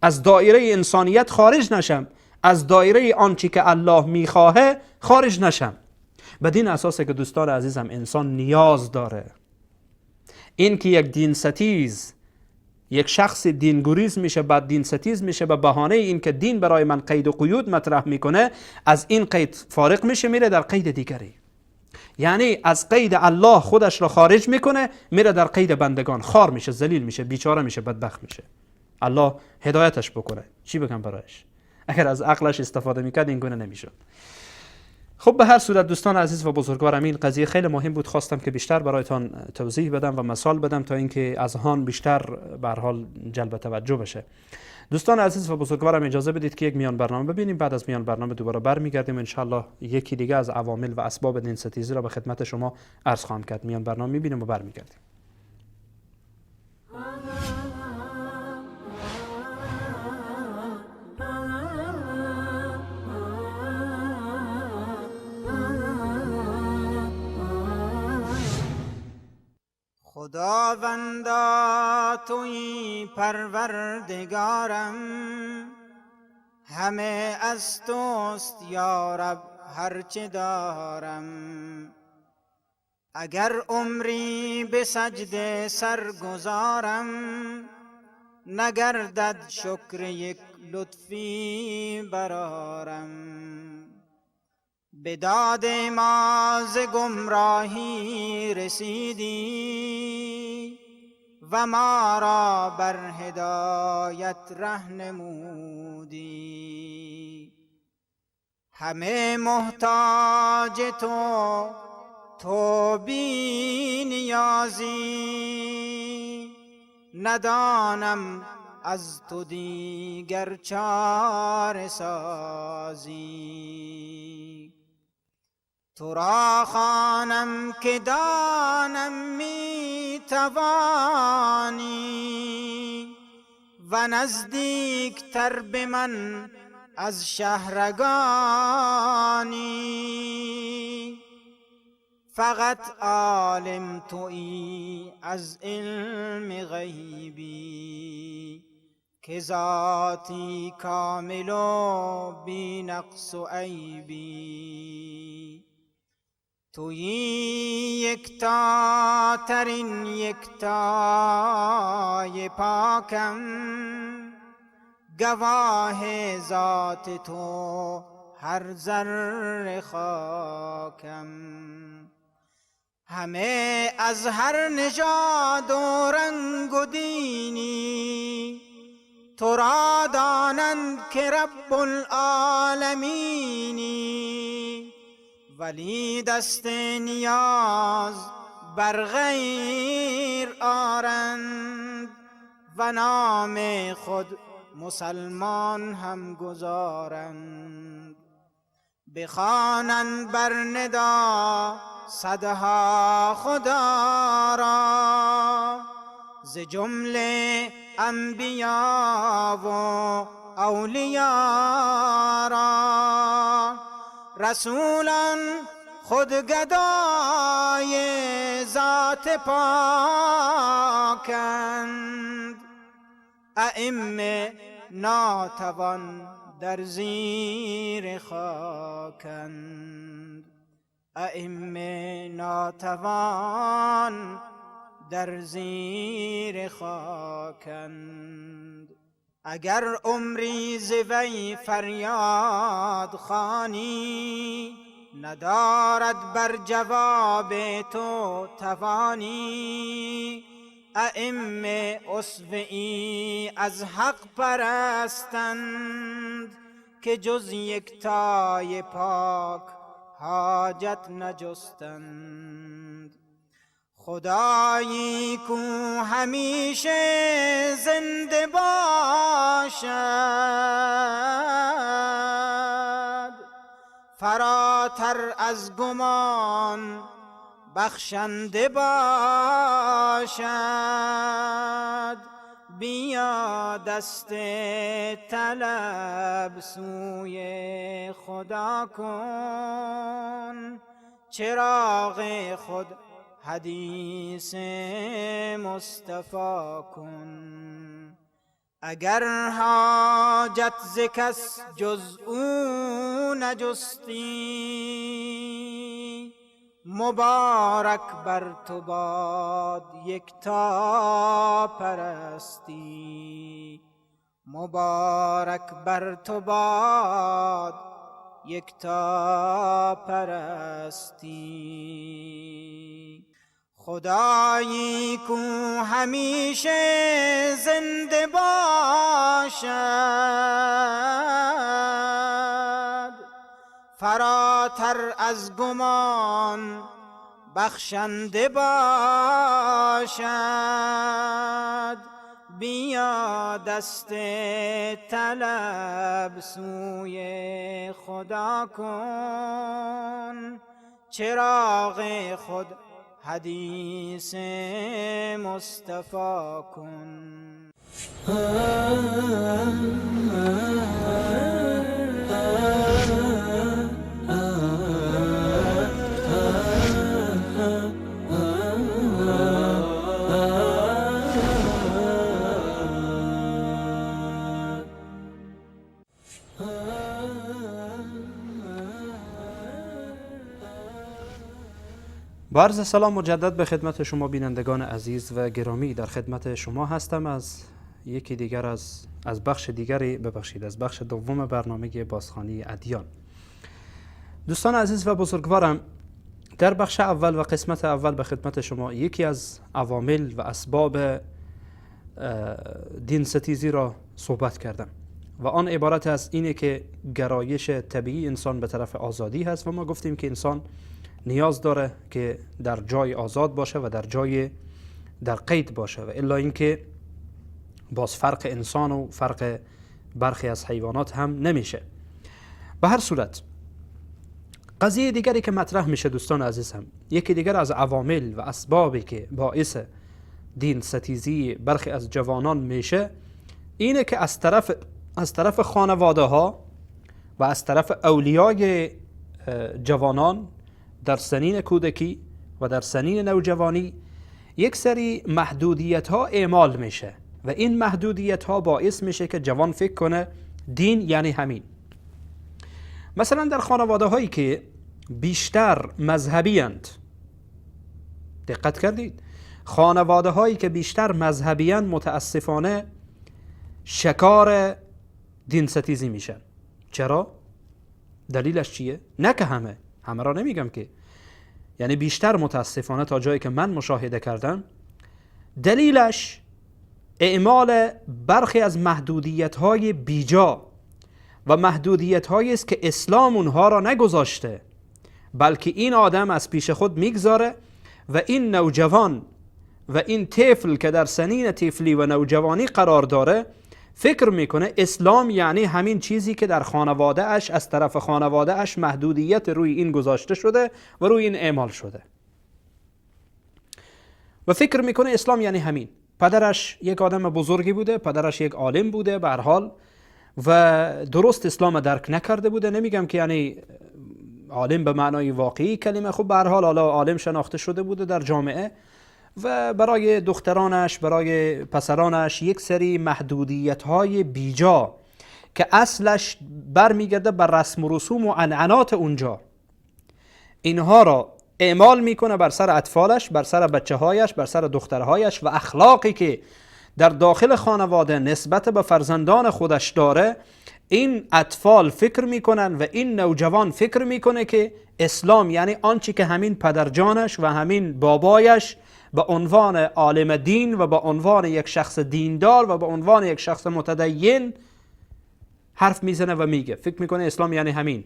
از دایره انسانیت خارج نشم، از دایره آنچه که الله میخواهه خارج نشم. بدین اساسه که دوستان عزیزم انسان نیاز داره این که یک دین ستیز، یک شخص دینگریز میشه، بعد دین ستیز میشه به بهانه این که دین برای من قید و قیود مطرح میکنه، از این قید فارغ میشه میره در قید دیگری. یعنی از قید الله خودش را خارج میکنه میره در قید بندگان، خار میشه، ذلیل میشه، بیچاره میشه، بدبخت میشه. الله هدایتش بکنه. چی بگم برایش؟ اگر از عقلش استفاده میکرد این گونه نمیشد. خب به هر صورت دوستان عزیز و بزرگوارم این قضیه خیلی مهم بود، خواستم که بیشتر برایتان توضیح بدم و مثال بدم تا اینکه از آن بیشتر به هر حال جلب توجه بشه. دوستان عزیز و بزرگوارم اجازه بدید که یک میان برنامه ببینیم، بعد از میان برنامه دوباره برمیگردیم ان شاء الله یکی دیگه از عوامل و اسباب دین ستیزی را به خدمت شما عرض خواهم کرد. میان برنامه میبینیم و برمیگردیم. خداوندا تویی پروردگارم، همه از توست یا رب هرچه دارم. اگر عمری به سجده سرگذارم، نگردد شکر یک لطفی برارم. به داد ما ز گمراهی رسیدی و ما را بر هدایت رهنمودی. همه محتاج تو بی نیازی، ندانم از تو دیگر چاره سازی. تو را خوانم که دانم می توانی، و نزدیک تر به من از شهرگانی. فقط عالم تویی از علم غیبی، که ذاتی کامل و بی نقص و عیبی. تویی یکتا ترین یکتای پاکم، گواه ذات تو هر ذره خاکم. همه از هر نژاد و رنگ و دینی، تو را دانند که رب العالمینی. ولی دست نیاز بر غیر آرند، و نام خود مسلمان هم گذارند. بخوانند بر ندا صدها خدا را، ز جمله انبیا و اولیا را. رسولان خود گدای ذات پاکند، ائمه ناتوان در زیر خاکند. ائمه ناتوان در زیر خاکند. اگر عمری ز وی فریاد خوانی، ندارد بر جواب تو توانی. ائمه اسوه‌ای از حق پرستند، که جز یکتای پاک حاجت نجستند. خدایی کو همیشه زنده باشد، فراتر از گمان بخشنده باشد. بیا دست طلب سوی خدا کن، چراغ خود حدیث مصطفی کن. اگر حاجت ز کس جز او نجستی، مبارک بر تو باد یکتا پرستی. مبارک بر تو باد یکتا پرستی. خدایی کو همیشه زنده باشد، فراتر از گمان بخشنده باشد. بیا دست طلب سوی خدا کن، چراغ خود حدیث مصطفی کن. با عرض سلام مجدد به خدمت شما بینندگان عزیز و گرامی، در خدمت شما هستم از یکی دیگر از بخش دیگری از بخش دوم برنامه بازخوانی ادیان. دوستان عزیز و بزرگوارم، در بخش اول و قسمت اول به خدمت شما یکی از عوامل و اسباب دین ستیزی را صحبت کردم و آن عبارت از اینه که گرایش طبیعی انسان به طرف آزادی هست و ما گفتیم که انسان نیاز داره که در جای آزاد باشه و در قید باشه و الا اینکه باز فرق انسان و فرق برخی از حیوانات هم نمیشه. به هر صورت قضیه دیگری که مطرح میشه دوستان عزیزم، یکی دیگر از عوامل و اسبابی که باعث دین ستیزی برخی از جوانان میشه اینه که از طرف خانواده ها و از طرف اولیای جوانان در سنین کودکی و در سنین نوجوانی یک سری محدودیت ها اعمال میشه و این محدودیت ها باعث میشه که جوان فکر کنه دین یعنی همین. مثلا در خانواده هایی که بیشتر مذهبی اند، دقت کردید؟ خانواده هایی که بیشتر مذهبی اند متاسفانه شکار دین ستیزی میشن. چرا؟ دلیلش چیه؟ نه که همه را نمیگم که، یعنی بیشتر متاسفانه تا جایی که من مشاهده کردم دلیلش اعمال برخی از محدودیت‌های بیجا و محدودیت‌هایی است که اسلام اونها را نگذاشته، بلکه این آدم از پیش خود میگذاره و این نوجوان و این طفل که در سنین طفلی و نوجوانی قرار داره فکر میکنه اسلام یعنی همین چیزی که در خانواده اش از طرف خانواده اش محدودیت روی این گذاشته شده و روی این اعمال شده و فکر میکنه اسلام یعنی همین. پدرش یک آدم بزرگی بوده، پدرش یک عالم بوده به هر حال و درست اسلام درک نکرده بوده. نمیگم که یعنی عالم به معنای واقعی کلمه، خب به هر حال عالم شناخته شده بوده در جامعه و برای دخترانش برای پسرانش یک سری محدودیت‌های بیجا که اصلش برمیگرده بر رسم و رسوم و عنعنات اونجا، اینها را اعمال میکنه بر سر اطفالش، بر سر بچه‌هایش، بر سر دخترهایش و اخلاقی که در داخل خانواده نسبت به فرزندان خودش داره. این اطفال فکر میکنن و این نوجوان فکر میکنه که اسلام یعنی آنچه که همین پدرجانش و همین بابایش به عنوان عالم دین و به عنوان یک شخص دیندار و به عنوان یک شخص متدین حرف میزنه و میگه، فکر میکنه اسلام یعنی همین.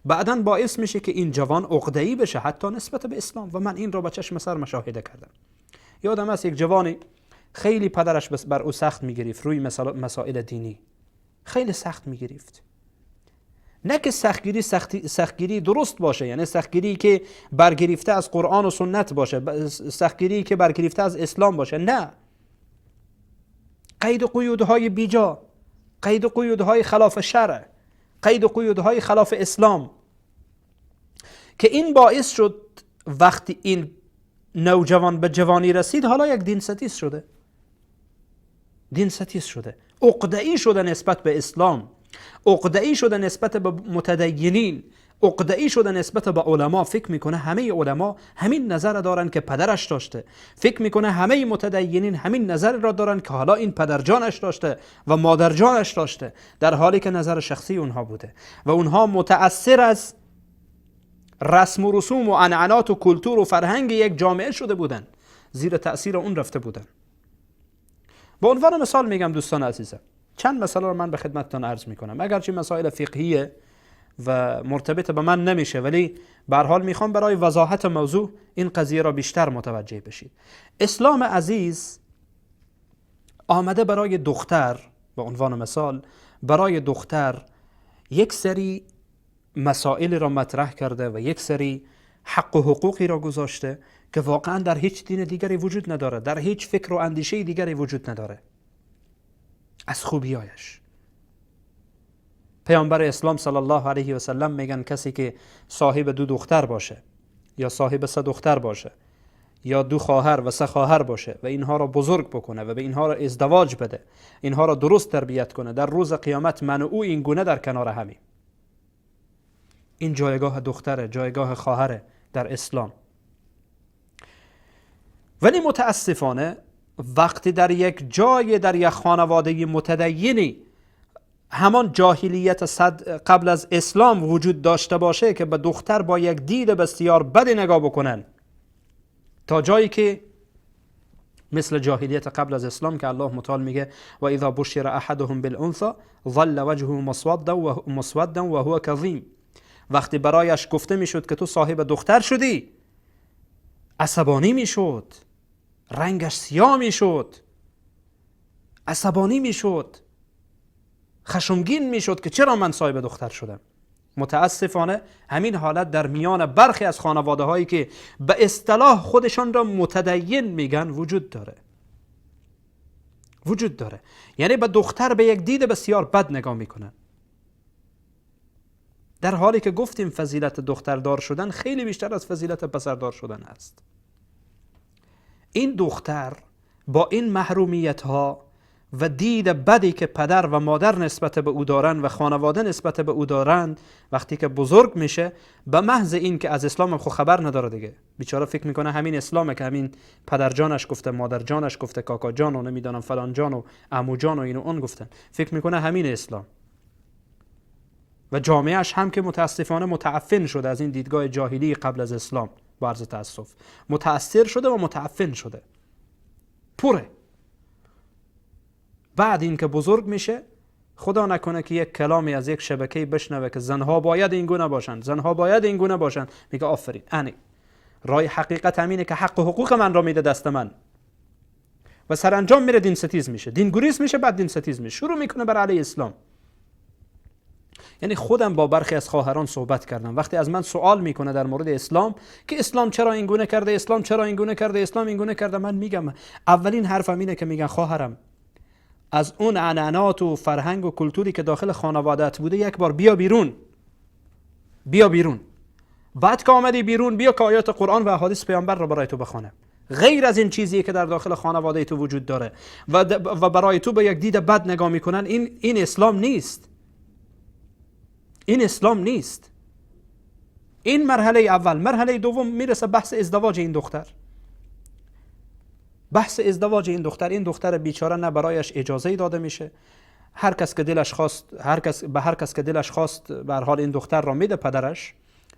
بعداً باعث میشه که این جوان عقده‌ای بشه حتی نسبت به اسلام و من این رو با چشم سر مشاهده کردم. یادم است یک جوانی خیلی پدرش بر او سخت میگرفت روی مسائل دینی، خیلی سخت میگرفت، نه که سختگیری درست باشه، یعنی سختگیری که برگرفته از قرآن و سنت باشه، سختگیری که برگرفته از اسلام باشه. نه، قید و قیودهای بیجا، قید و قیودهای خلاف شرع، قید و قیودهای خلاف اسلام، که این باعث شد وقتی این نوجوان به جوانی رسید حالا یک دین ستیز شده، دین ستیز شده، عقده‌ای شده نسبت به اسلام، عقده‌ای شده نسبت به متدینین، عقده‌ای شده نسبت به علما. فکر میکنه همه علما همین نظر دارن که پدرش داشته، فکر میکنه همه متدینین همین نظر را دارن که حالا این پدرجانش داشته و مادرجانش داشته، در حالی که نظر شخصی اونها بوده و اونها متأثر از رسم و رسوم و عنعنات و کلتور و فرهنگ یک جامعه شده بودن، زیر تأثیر اون رفته بودن. به عنوان مثال میگم دوستان عزیزم، چند مسئله رو من به خدمتتان عرض میکنم، اگرچه مسائل فقهیه و مرتبط به من نمیشه، ولی به هر حال میخوام برای وضاحت موضوع این قضیه را بیشتر متوجه بشید. اسلام عزیز آمده برای دختر، به عنوان مثال برای دختر یک سری مسائل را مطرح کرده و یک سری حق و حقوقی را گذاشته که واقعا در هیچ دین دیگری وجود نداره، در هیچ فکر و اندیشه دیگری وجود نداره. از خوبیایش پیامبر اسلام صلی الله علیه و سلم میگن کسی که صاحب 2 دختر باشه یا صاحب 3 دختر باشه یا 2 خواهر و 3 خواهر باشه و اینها را بزرگ بکنه و به اینها را ازدواج بده، اینها را درست تربیت کنه، در روز قیامت من و او این گونه در کنار همیم. این جایگاه دختره، جایگاه خواهره در اسلام. ولی متاسفانه وقتی در یک جای، در یک خانواده متدینی همان جاهلیت قبل از اسلام وجود داشته باشه که به دختر با یک دید بسیار بد نگاه بکنن، تا جایی که مثل جاهلیت قبل از اسلام که الله متعال میگه و اذا بشر احدهم بالانثى ظل وجهه مسودا وهو كظيم، وقتی برایش گفته میشد که تو صاحب دختر شدی عصبانی میشد، رنگش سیاه میشد، عصبانی میشد، خشمگین میشد که چرا من صاحب دختر شدم. متاسفانه همین حالت در میان برخی از خانواده هایی که به اصطلاح خودشان را متدین میگن وجود داره. یعنی به دختر به یک دید بسیار بد نگاه میکنن، در حالی که گفتیم فضیلت دختردار شدن خیلی بیشتر از فضیلت پسردار شدن است. این دختر با این محرومیت ها و دید بدی که پدر و مادر نسبت به او دارند و خانواده نسبت به او دارند، وقتی که بزرگ میشه به محض این که از اسلام هم خبر نداره دیگه، بیچاره فکر میکنه همین اسلامه که همین پدر جانش گفته، مادر جانش گفته، کاکا جان و نمیدونم فلان جان و عمو جان و این و اون گفتن، فکر میکنه همین اسلام. و جامعهش هم که متاسفانه متعفن شده از این دیدگاه جاهلی قبل از اسلام، با عرض تاسف متاثر شده و متعفن شده، پره. بعد این که بزرگ میشه خدا نکنه که یک کلامی از یک شبکه‌ای بشنوه که زنها باید این گونه باشن، زنها باید این گونه باشن، میگه آفرین، رای حقیقت همینه که حق و حقوق من را میده دست من، و سرانجام میره دین ستیز میشه، دین گریز میشه، بعد دین ستیز میشه، شروع میکنه بر علیه اسلام. یعنی خودم با برخی از خواهران صحبت کردم، وقتی از من سوال میکنه در مورد اسلام که اسلام چرا این گونه کرده، اسلام چرا این گونه کرده، اسلام این گونه کرده، من میگم اولین حرفم اینه که میگن خواهرم از اون عنعنات و فرهنگ و کلتوری که داخل خانواده‌ات بوده یک بار بیا بیرون. بعد که آمدی بیرون بیا که آیات قرآن و احادیث پیامبر را برای تو بخوانم. غیر از این چیزی که در داخل خانواده تو وجود داره و برای تو به یک دید بد نگاه میکنن، این اسلام نیست. این اسلام نیست. این مرحله اول. مرحله دوم میرسه بحث ازدواج این دختر. بحث ازدواج این دختر بیچاره نه برایش اجازه داده میشه. هر کس که دلش خواست، به هر کس که دلش خواست به هر حال این دختر را میده، پدرش،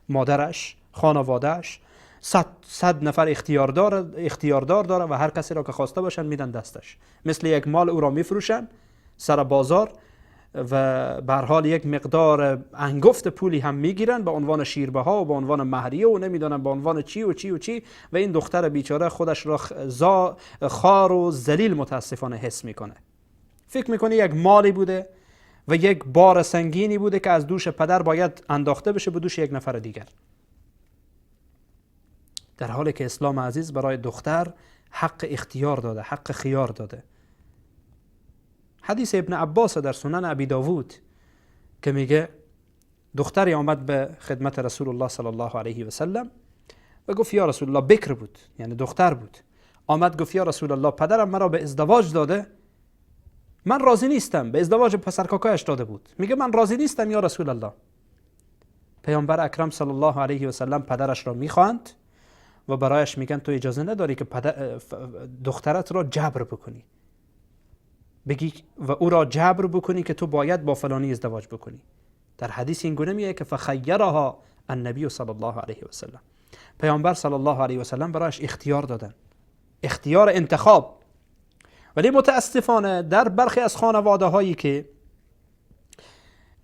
مادرش، خانوادهش، 100 نفر اختیاردار داره و هر کسی را که خواسته باشن میدن دستش، مثل یک مال او را میفروشن سر بازار و به هر حال یک مقدار انگفت پولی هم میگیرن به عنوان شیربه ها و به عنوان مهریه و نمیدونم به عنوان چی و این دختر بیچاره خودش را خار و ذلیل متاسفانه حس میکنه. فکر میکنه یک مالی بوده و یک بار سنگینی بوده که از دوش پدر باید انداخته بشه به دوش یک نفر دیگر، در حالی که اسلام عزیز برای دختر حق اختیار داده، حق خیار داده. حدیث ابن عباس در سنن ابی داوود که میگه دختری آمد به خدمت رسول الله صلی الله علیه و سلم و گفت یا رسول الله، بکر بود یعنی دختر بود، آمد گفت یا رسول الله پدرم مرا به ازدواج داده، من راضی نیستم. به ازدواج پسر کاکایش داده بود، میگه من راضی نیستم یا رسول الله. پیامبر اکرم صلی الله علیه و سلم پدرش را میخواند و برایش میگن تو اجازه نداری که دخترت را جبر بکنی، بگی و او را جبر بکنی که تو باید با فلانی ازدواج بکنی. در حدیث این گونه میگه که فخیرها النبی صلی الله علیه و سلم، پیامبر صلی الله علیه و سلم برایش اختیار دادن، اختیار انتخاب. ولی متاسفانه در برخی از خانواده هایی که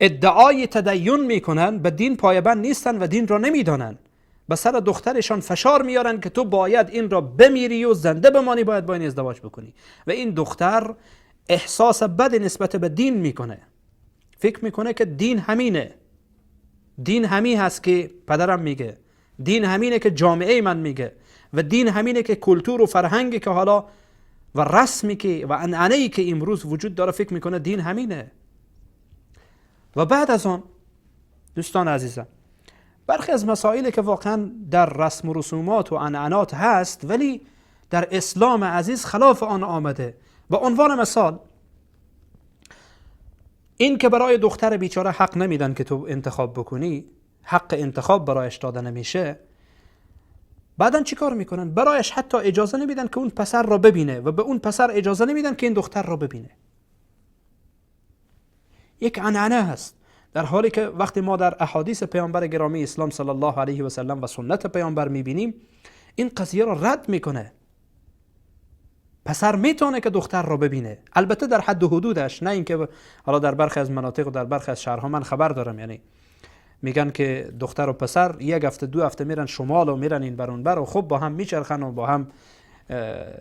ادعای تدین میکنن به دین پایبند نیستن و دین را نمیدانن، به سر دخترشان فشار میارن که تو باید این را بمیری و زنده بمانی، باید با این ازدواج بکنی. و این دختر احساس بد نسبت به دین میکنه، فکر میکنه که دین همینه، دین همین هست که پدرم میگه، دین همینه که جامعه من میگه، و دین همینه که کلتور و فرهنگی که حالا و رسمی که و عنعنه‌ای که امروز وجود داره، فکر میکنه دین همینه. و بعد از آن دوستان عزیزم، برخی از مسائلی که واقعا در رسم و رسومات و عنعنات هست ولی در اسلام عزیز خلاف آن آمده. به عنوان مثال این که برای دختر بیچاره حق نمیدن که تو انتخاب بکنی، حق انتخاب برایش داده نمیشه، بعدن چی کار میکنن؟ برایش حتی اجازه نمیدن که اون پسر را ببینه و به اون پسر اجازه نمیدن که این دختر را ببینه. یک عنعنه هست، در حالی که وقتی ما در احادیث پیامبر گرامی اسلام صلی الله علیه و سلم و سنت پیامبر میبینیم این قضیه را رد میکنه. پسر میتونه که دختر را ببینه، البته در حد و حدودش، نه اینکه حالا در برخی از مناطق و در برخی از شهرها من خبر دارم یعنی میگن که دختر و پسر یک هفته دو هفته میرن شمال و میرن این بر اون بر و خب با هم میچرخن و با هم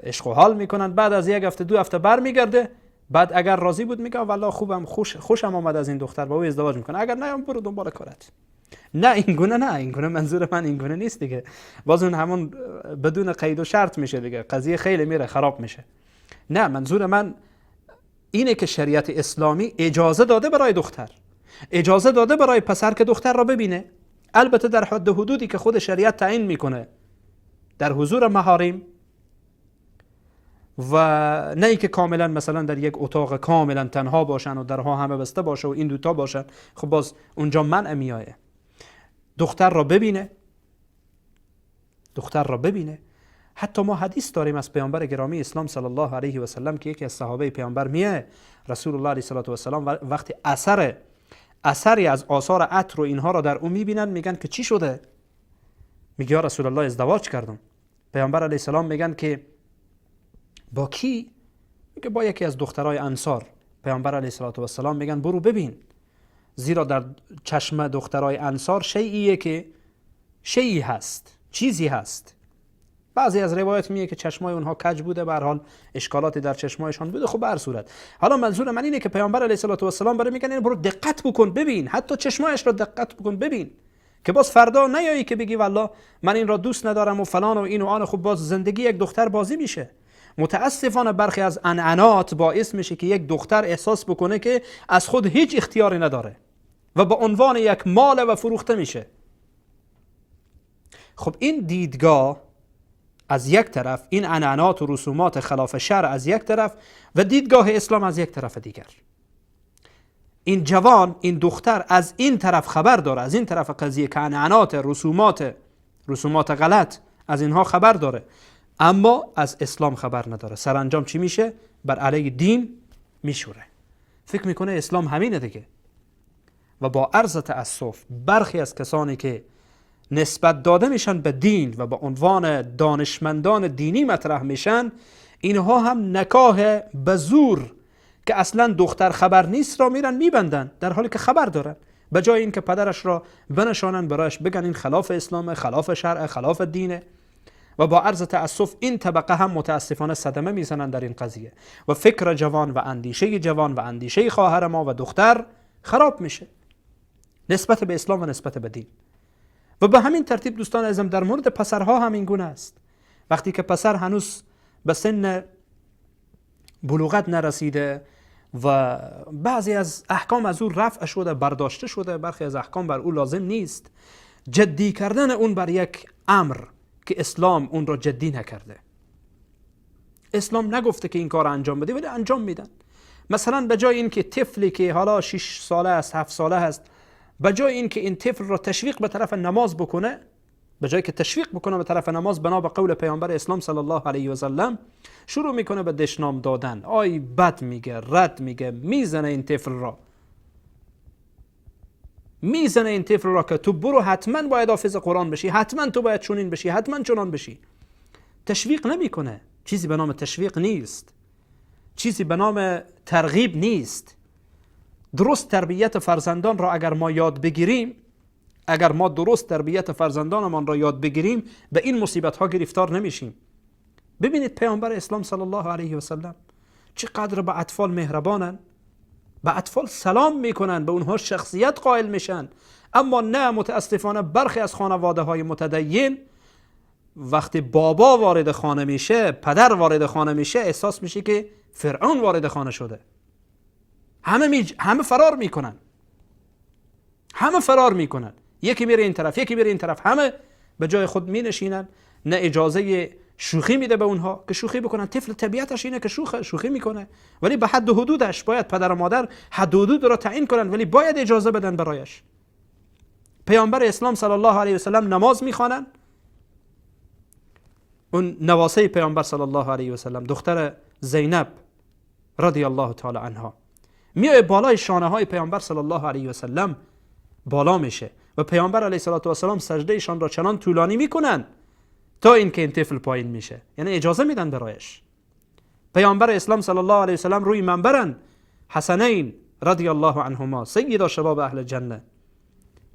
عشق و حال میکنن، بعد از یک هفته دو هفته برمیگرده، بعد اگر راضی بود میگه والله خوبم خوشم آمد از این دختر، با او ازدواج میکنه، اگر نه برو دنبال کارت. نه این گونه منظور من این گونه نیست دیگه، باز اون همون بدون قید و شرط میشه دیگه، قضیه خیلی میره خراب میشه. نه، منظور من اینه که شریعت اسلامی اجازه داده برای دختر، اجازه داده برای پسر که دختر را ببینه، البته در حد و حدودی که خود شریعت تعیین میکنه، در حضور محارم، و نه اینکه کاملا مثلا در یک اتاق کاملا تنها باشن و درها همه بسته باشه و این دوتا باشن، خب باز اونجا منع میایه. دختر را ببینه، دختر را ببینه. حتی ما حدیث داریم از پیامبر گرامی اسلام صلی الله علیه و سلم که یکی از صحابه پیامبر میه رسول الله علیه و سلام وقتی اثری از آثار عطر و اینها را در اون میبینن، میگن که چی شده؟ میگه یا رسول الله ازدواج کردم. پیامبر علیه السلام میگن که با کی؟ میگه با یکی از دخترای انصار. پیامبر علیه السلام میگن برو ببین، زیرا در چشم دخترای انصار شیئیه که شیئی هست، چیزی هست. بعضی از روایات میگه که چشمای اونها کج بوده، به هر حال اشکالاتی در چشمایشان بوده. خب به هر صورت حالا منظور من اینه که پیامبر علیه السلام برای میگن برو دقت بکن ببین، حتی چشمایش را دقت بکن ببین، که باز فردا نیایی که بگی والله من این را دوست ندارم و فلان و این و آن. خب باز زندگی یک دختر بازی میشه. متاسفانه برخی از عنعنات باعث میشه که یک دختر احساس بکنه که از خود هیچ اختیاری نداره و به عنوان یک مال و فروخته میشه. خب این دیدگاه از یک طرف، این عنعنات و رسومات خلاف شرع از یک طرف و دیدگاه اسلام از یک طرف دیگر. این جوان، این دختر از این طرف خبر داره، از این طرف قضیه که عنعنات، رسومات غلط، از اینها خبر داره، اما از اسلام خبر نداره. سرانجام چی میشه؟ بر علیه دین میشوره، فکر میکنه اسلام همینه دیگه. و با عرض تأسف برخی از کسانی که نسبت داده میشن به دین و به عنوان دانشمندان دینی مطرح میشن، اینها هم نکاح به زور که اصلا دختر خبر نیست را میرن میبندن، در حالی که خبر دارن. به جای این که پدرش را بنشانن برایش بگن این خلاف اسلامه، خلاف شرع، خلاف دینه، و با عرض تأسف این طبقه هم متاسفانه صدمه میزنن در این قضیه و فکر جوان و اندیشه جوان و اندیشه خواهر ما و دختر خراب میشه نسبت به اسلام و نسبت به دین. و به همین ترتیب دوستان عزیزم در مورد پسرها هم این گونه است. وقتی که پسر هنوز به سن بلوغت نرسیده و بعضی از احکام از او رفع شده، برداشته شده، برخی از احکام بر او لازم نیست، جدی کردن اون بر یک امر که اسلام اون را جدی نکرده. اسلام نگفته که این کار انجام بده ولی انجام میدن. مثلا به جای این که طفلی که حالا 6 ساله است 7 ساله است، به جای این که این طفل را تشویق به طرف نماز بکنه، به جای که تشویق بکنه به طرف نماز بنا به قول پیامبر اسلام صلی الله علیه و سلم، شروع میکنه به دشنام دادن، آی بد میگه، رد میگه، میزنه این طفل را، میزنه این طفل را که تو برو حتما باید حافظ قرآن بشی، حتما تو باید چنین بشی، حتما چنان بشی. تشویق نمیکنه. چیزی به نام تشویق نیست، چیزی به نام ترغیب نیست. درست تربیت فرزندان را اگر ما یاد بگیریم، اگر ما درست تربیت فرزندانمان را یاد بگیریم، به این مصیبت ها گرفتار نمیشیم. ببینید پیامبر اسلام صلی الله علیه و سلم چقدر به اطفال مهربانن، به اطفال سلام میکنن، به اونها شخصیت قائل میشن. اما نه، متاسفانه برخی از خانواده های متدین وقتی بابا وارد خانه میشه، پدر وارد خانه میشه، احساس میشه که فرعون وارد خانه شده. همه فرار میکنن، همه فرار میکنن، یکی میره این طرف، یکی میره این طرف، همه به جای خود مینشینن. نه اجازه شوخی میده به اونها که شوخی بکنن. طفل طبیعتش اینه که شوخی میکنه، ولی به حد و حدودش. باید پدر و مادر حد و حدود را تعیین کنن، ولی باید اجازه بدن برایش. پیامبر اسلام صلی الله علیه و سلم نماز میخوانن، اون نواسه پیامبر صلی الله علیه و سلم، دختر زینب رضی الله تعالی عنها، میای بالای شانه های پیامبر صلی الله علیه و سلم بالا میشه و پیامبر علیه و سلام سجده ایشان را چنان طولانی میکنن تا اینکه این طفل پایین میشه، یعنی اجازه میدن برایش. پیامبر اسلام صلی الله علیه و سلم روی منبرن، حسنین رضی الله عنهما سیدا شباب اهل جنه،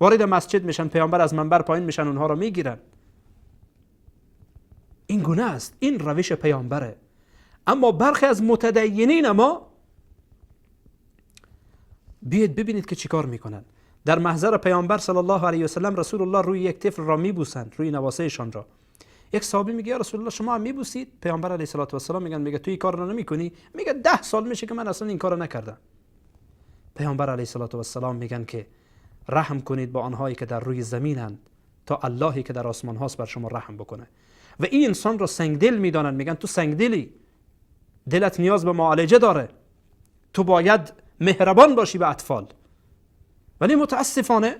وارد مسجد میشن، پیامبر از منبر پایین میشن، اونها را میگیرن. این گونه است، این روش پیامبره. اما برخی از متدینین ما بیاید ببینید که چیکار میکنن. در محضر پیامبر صلی الله علیه و سلم رسول الله روی یک طفل را میبوسند، روی نواسهشان را. یک صحابی میگه یا رسول الله شما هم میبوسید؟ پیامبر علیه و سلام میگه تو این کار رو نمیکنی؟ میگه 10 سال میشه که من اصلا این کارو نکردم. پیامبر علیه و سلام میگن که رحم کنید با آنهایی که در روی زمینند تا اللهی که در آسمان هاست بر شما رحم بکنه. و این انسان را سنگدل میدانن، میگن تو سنگدلی، دلت نیاز به معالجه داره، تو باید مهربان باشی به اطفال. ولی متاسفانه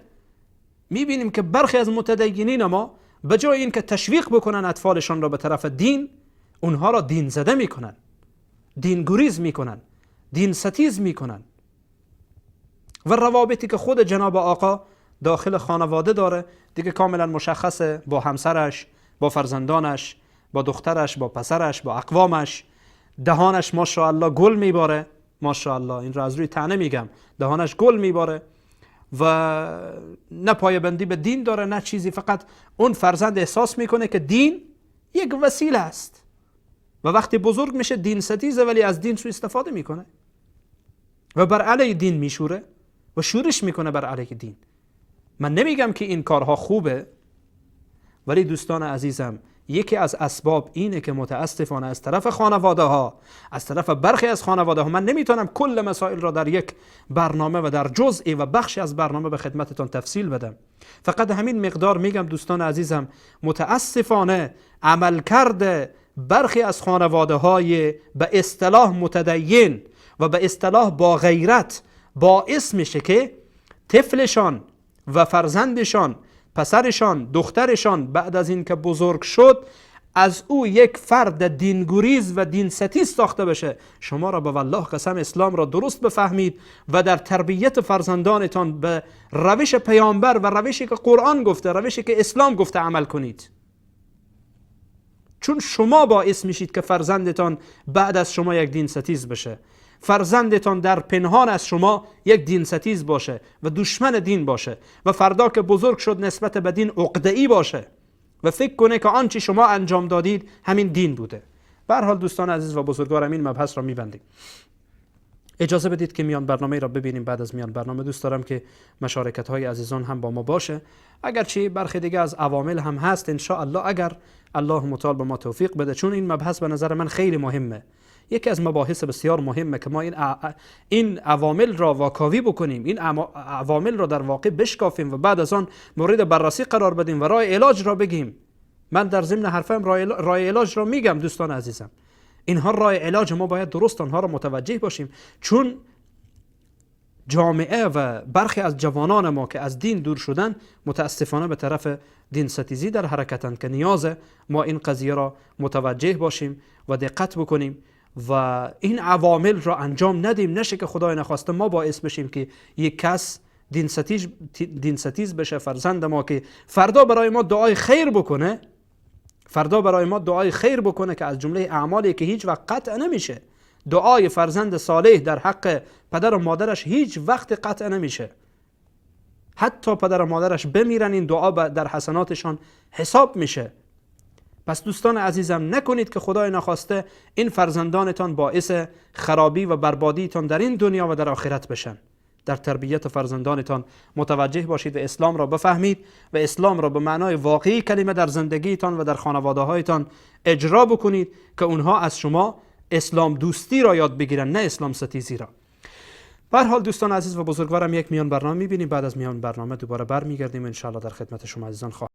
میبینیم که برخی از متدینین ما به جای این که تشویق بکنن اطفالشان را به طرف دین، اونها را دین زده میکنن، دین گریز میکنن، دین ستیز میکنن. و روابطی که خود جناب آقا داخل خانواده داره دیگه کاملا مشخصه، با همسرش، با فرزندانش، با دخترش، با پسرش، با اقوامش. دهانش ماشاءالله گل میباره، ماشاءالله، این را از روی طعنه میگم، دهانش گل میباره و نه پایبندی به دین داره نه چیزی. فقط اون فرزند احساس میکنه که دین یک وسیله است و وقتی بزرگ میشه دین ستیزه، ولی از دین سوء استفاده میکنه و بر علیه دین میشوره و شورش میکنه بر علیه دین. من نمیگم که این کارها خوبه، ولی دوستان عزیزم یکی از اسباب اینه که متاسفانه از طرف خانواده ها، از طرف برخی از خانواده ها، من نمیتونم کل مسائل را در یک برنامه و در جزئی و بخشی از برنامه به خدمتتان تفصیل بدم، فقط همین مقدار میگم دوستان عزیزم، متاسفانه عملکرد برخی از خانواده های به اصطلاح متدین و به اصطلاح با غیرت باعث میشه که طفلشان و فرزندشان، پسرشان، دخترشان بعد از این که بزرگ شد از او یک فرد دینگریز و دین ستیز ساخته بشه. شما را به والله قسم اسلام را درست بفهمید و در تربیت فرزندانتان به روش پیامبر و روشی که قرآن گفته، روشی که اسلام گفته عمل کنید، چون شما باعث میشید که فرزندتان بعد از شما یک دین ستیز بشه، فرزندتان در پنهان از شما یک دین ستیز باشه و دشمن دین باشه و فردا که بزرگ شد نسبت به دین عقده‌ای باشه و فکر کنه که آنچه شما انجام دادید همین دین بوده. به هر حال دوستان عزیز و بزرگوارم، این مبحث را می‌بندیم. اجازه بدید که میان برنامه را ببینیم. بعد از میان برنامه دوست دارم که مشارکت های عزیزان هم با ما باشه، اگرچه برخی دیگه از عوامل هم هست ان شاء الله، اگر الله متعال به ما توفیق بده، چون این مبحث به نظر من خیلی مهمه. یکی از مباحث بسیار مهمه که ما این عوامل را واکاوی بکنیم، این عوامل را در واقع بشکافیم و بعد از آن مورد بررسی قرار بدیم و راه علاج را بگیم. من در ضمن حرفم راه علاج را میگم دوستان عزیزم. اینها راه علاج، ما باید درست آنها را متوجه باشیم، چون جامعه و برخی از جوانان ما که از دین دور شدن متاسفانه به طرف دین ستیزی در حرکتند که نیازه ما این قضیه را متوجه باشیم و دقت بکنیم و این عوامل را انجام ندیم. نشه که خدای نخواسته ما باعث بشیم که یک کس دین ستیز بشه، فرزند ما که فردا برای ما دعای خیر بکنه، که از جمله اعمالی که هیچ وقت قطع نمیشه. دعای فرزند صالح در حق پدر و مادرش هیچ وقت قطع نمیشه. حتی پدر و مادرش بمیرن این دعا در حسناتشان حساب میشه. پس دوستان عزیزم، نکنید که خدای نخواسته این فرزندانتان باعث خرابی و بربادیتان در این دنیا و در آخرت بشن. در تربیت فرزندانتان متوجه باشید و اسلام را بفهمید و اسلام را به معنای واقعی کلمه در زندگیتان و در خانواده هایتان اجرا بکنید که اونها از شما اسلام دوستی را یاد بگیرن، نه اسلام ستیزی را. به هر حال دوستان عزیز و بزرگوارم، یک میان برنامه میبینیم. بعد از میان برنامه دوباره برمیگردیم ان شاء الله در خدمت شما عزیزان خواهیم.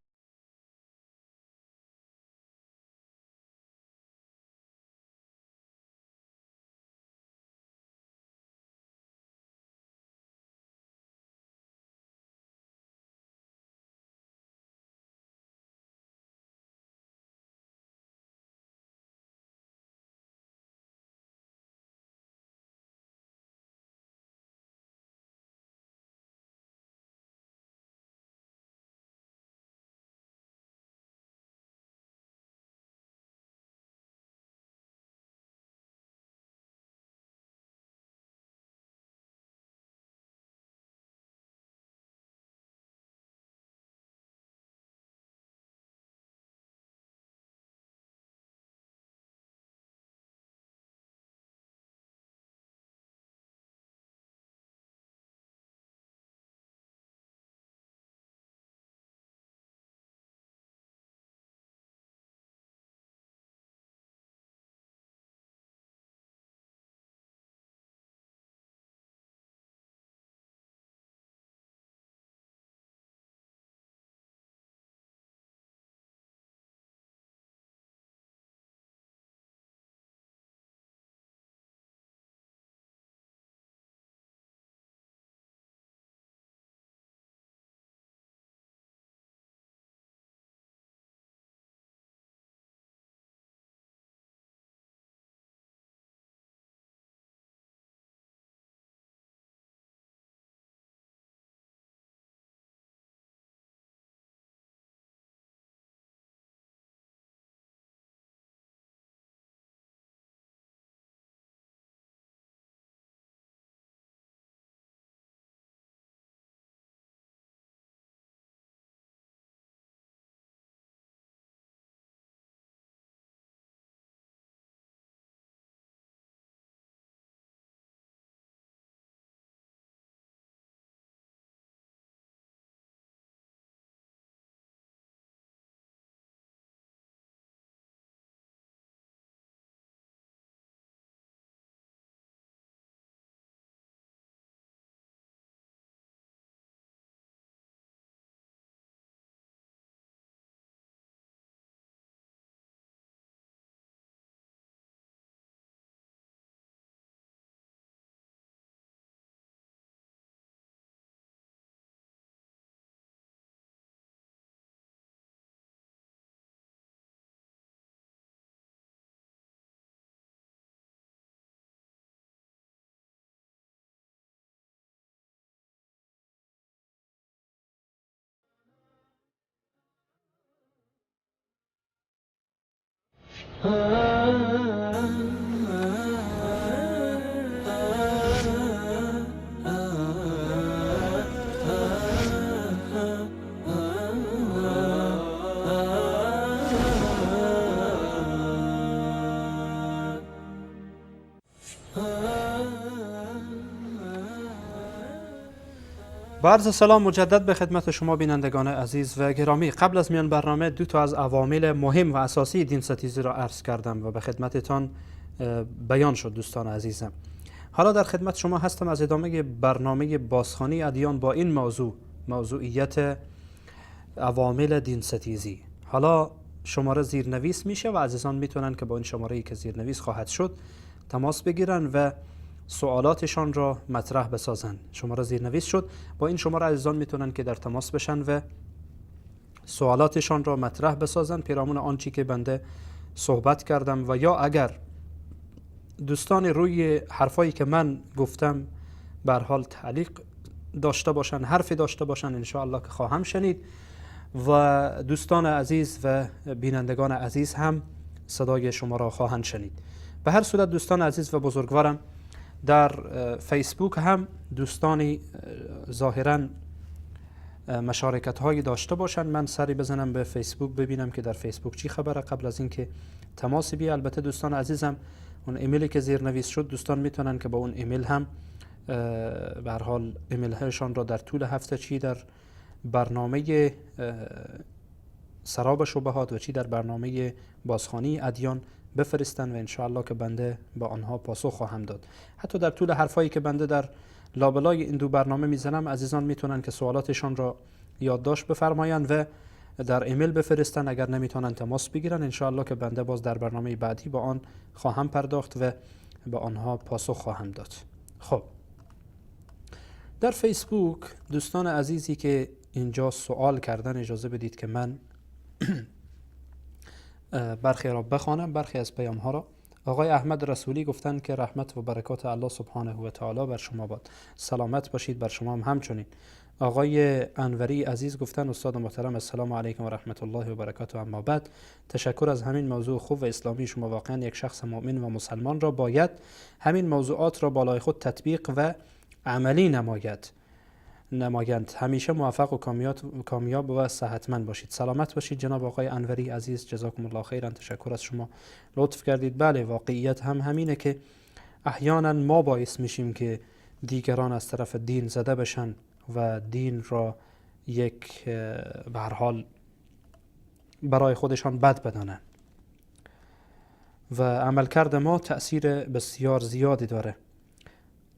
با عرض سلام مجدد به خدمت شما بینندگان عزیز و گرامی. قبل از میان برنامه دو تا از عوامل مهم و اساسی دین ستیزی را عرض کردم و به خدمتتان بیان شد دوستان عزیزم. حالا در خدمت شما هستم از ادامه برنامه بازخوانی ادیان با این موضوعیت عوامل دین ستیزی. حالا شماره زیرنویس میشه و عزیزان میتونن که با این شماره‌ای که زیرنویس خواهد شد تماس بگیرن و سوالاتشان را مطرح بسازن. شماره زیرنویس شد، با این شماره عزیزان میتونن که در تماس بشن و سوالاتشان را مطرح بسازن پیرامون آنچه که بنده صحبت کردم، و یا اگر دوستان روی حرفایی که من گفتم به هر حال تعلیق داشته باشن، حرفی داشته باشن، ان شاء الله که خواهم شنید و دوستان عزیز و بینندگان عزیز هم صدای شما را خواهند شنید. به هر صورت دوستان عزیز و بزرگوارم، در فیسبوک هم دوستانی ظاهراً مشارکت هایی داشته باشند. من سری بزنم به فیسبوک ببینم که در فیسبوک چی خبره قبل از اینکه تماس بی. البته دوستان عزیزم اون ایمیلی که زیرنویس شد دوستان میتونن که با اون ایمیل هم به هر حال ایمیل هایشان را در طول هفته چی در برنامه سراب شبهات و چی در برنامه بازخوانی ادیان بفرستن و انشاءالله که بنده با آنها پاسخ خواهم داد. حتی در طول حرفایی که بنده در لابلای این دو برنامه میزنم عزیزان میتونن که سوالاتشان را یادداشت بفرمایند و در ایمیل بفرستن. اگر نمیتونن تماس بگیرن انشاءالله که بنده باز در برنامه بعدی با آن خواهم پرداخت و با آنها پاسخ خواهم داد. خب در فیسبوک دوستان عزیزی که اینجا سوال کردن اجازه بدید که من برخی را بخوانم، برخی از پیام ها را. آقای احمد رسولی گفتن که رحمت و برکات الله سبحانه و تعالی بر شما باد. سلامت باشید، بر شما هم همچنین. آقای انوری عزیز گفتن استاد محترم السلام علیکم و رحمت الله و برکاته. اما بعد تشکر از همین موضوع خوب و اسلامی شما. واقعا یک شخص مؤمن و مسلمان را باید همین موضوعات را بالای خود تطبیق و عملی نمایند. همیشه موفق و کامیاب و صحتمند باشید. سلامت باشید جناب آقای انوری عزیز، جزاکم الله خیرا. تشکر از شما، لطف کردید. بله واقعیت هم همینه که احیانا ما باعث میشیم که دیگران از طرف دین زده بشن و دین را یک به هر حال برای خودشان بد بدانن و عملکرد ما تأثیر بسیار زیادی داره.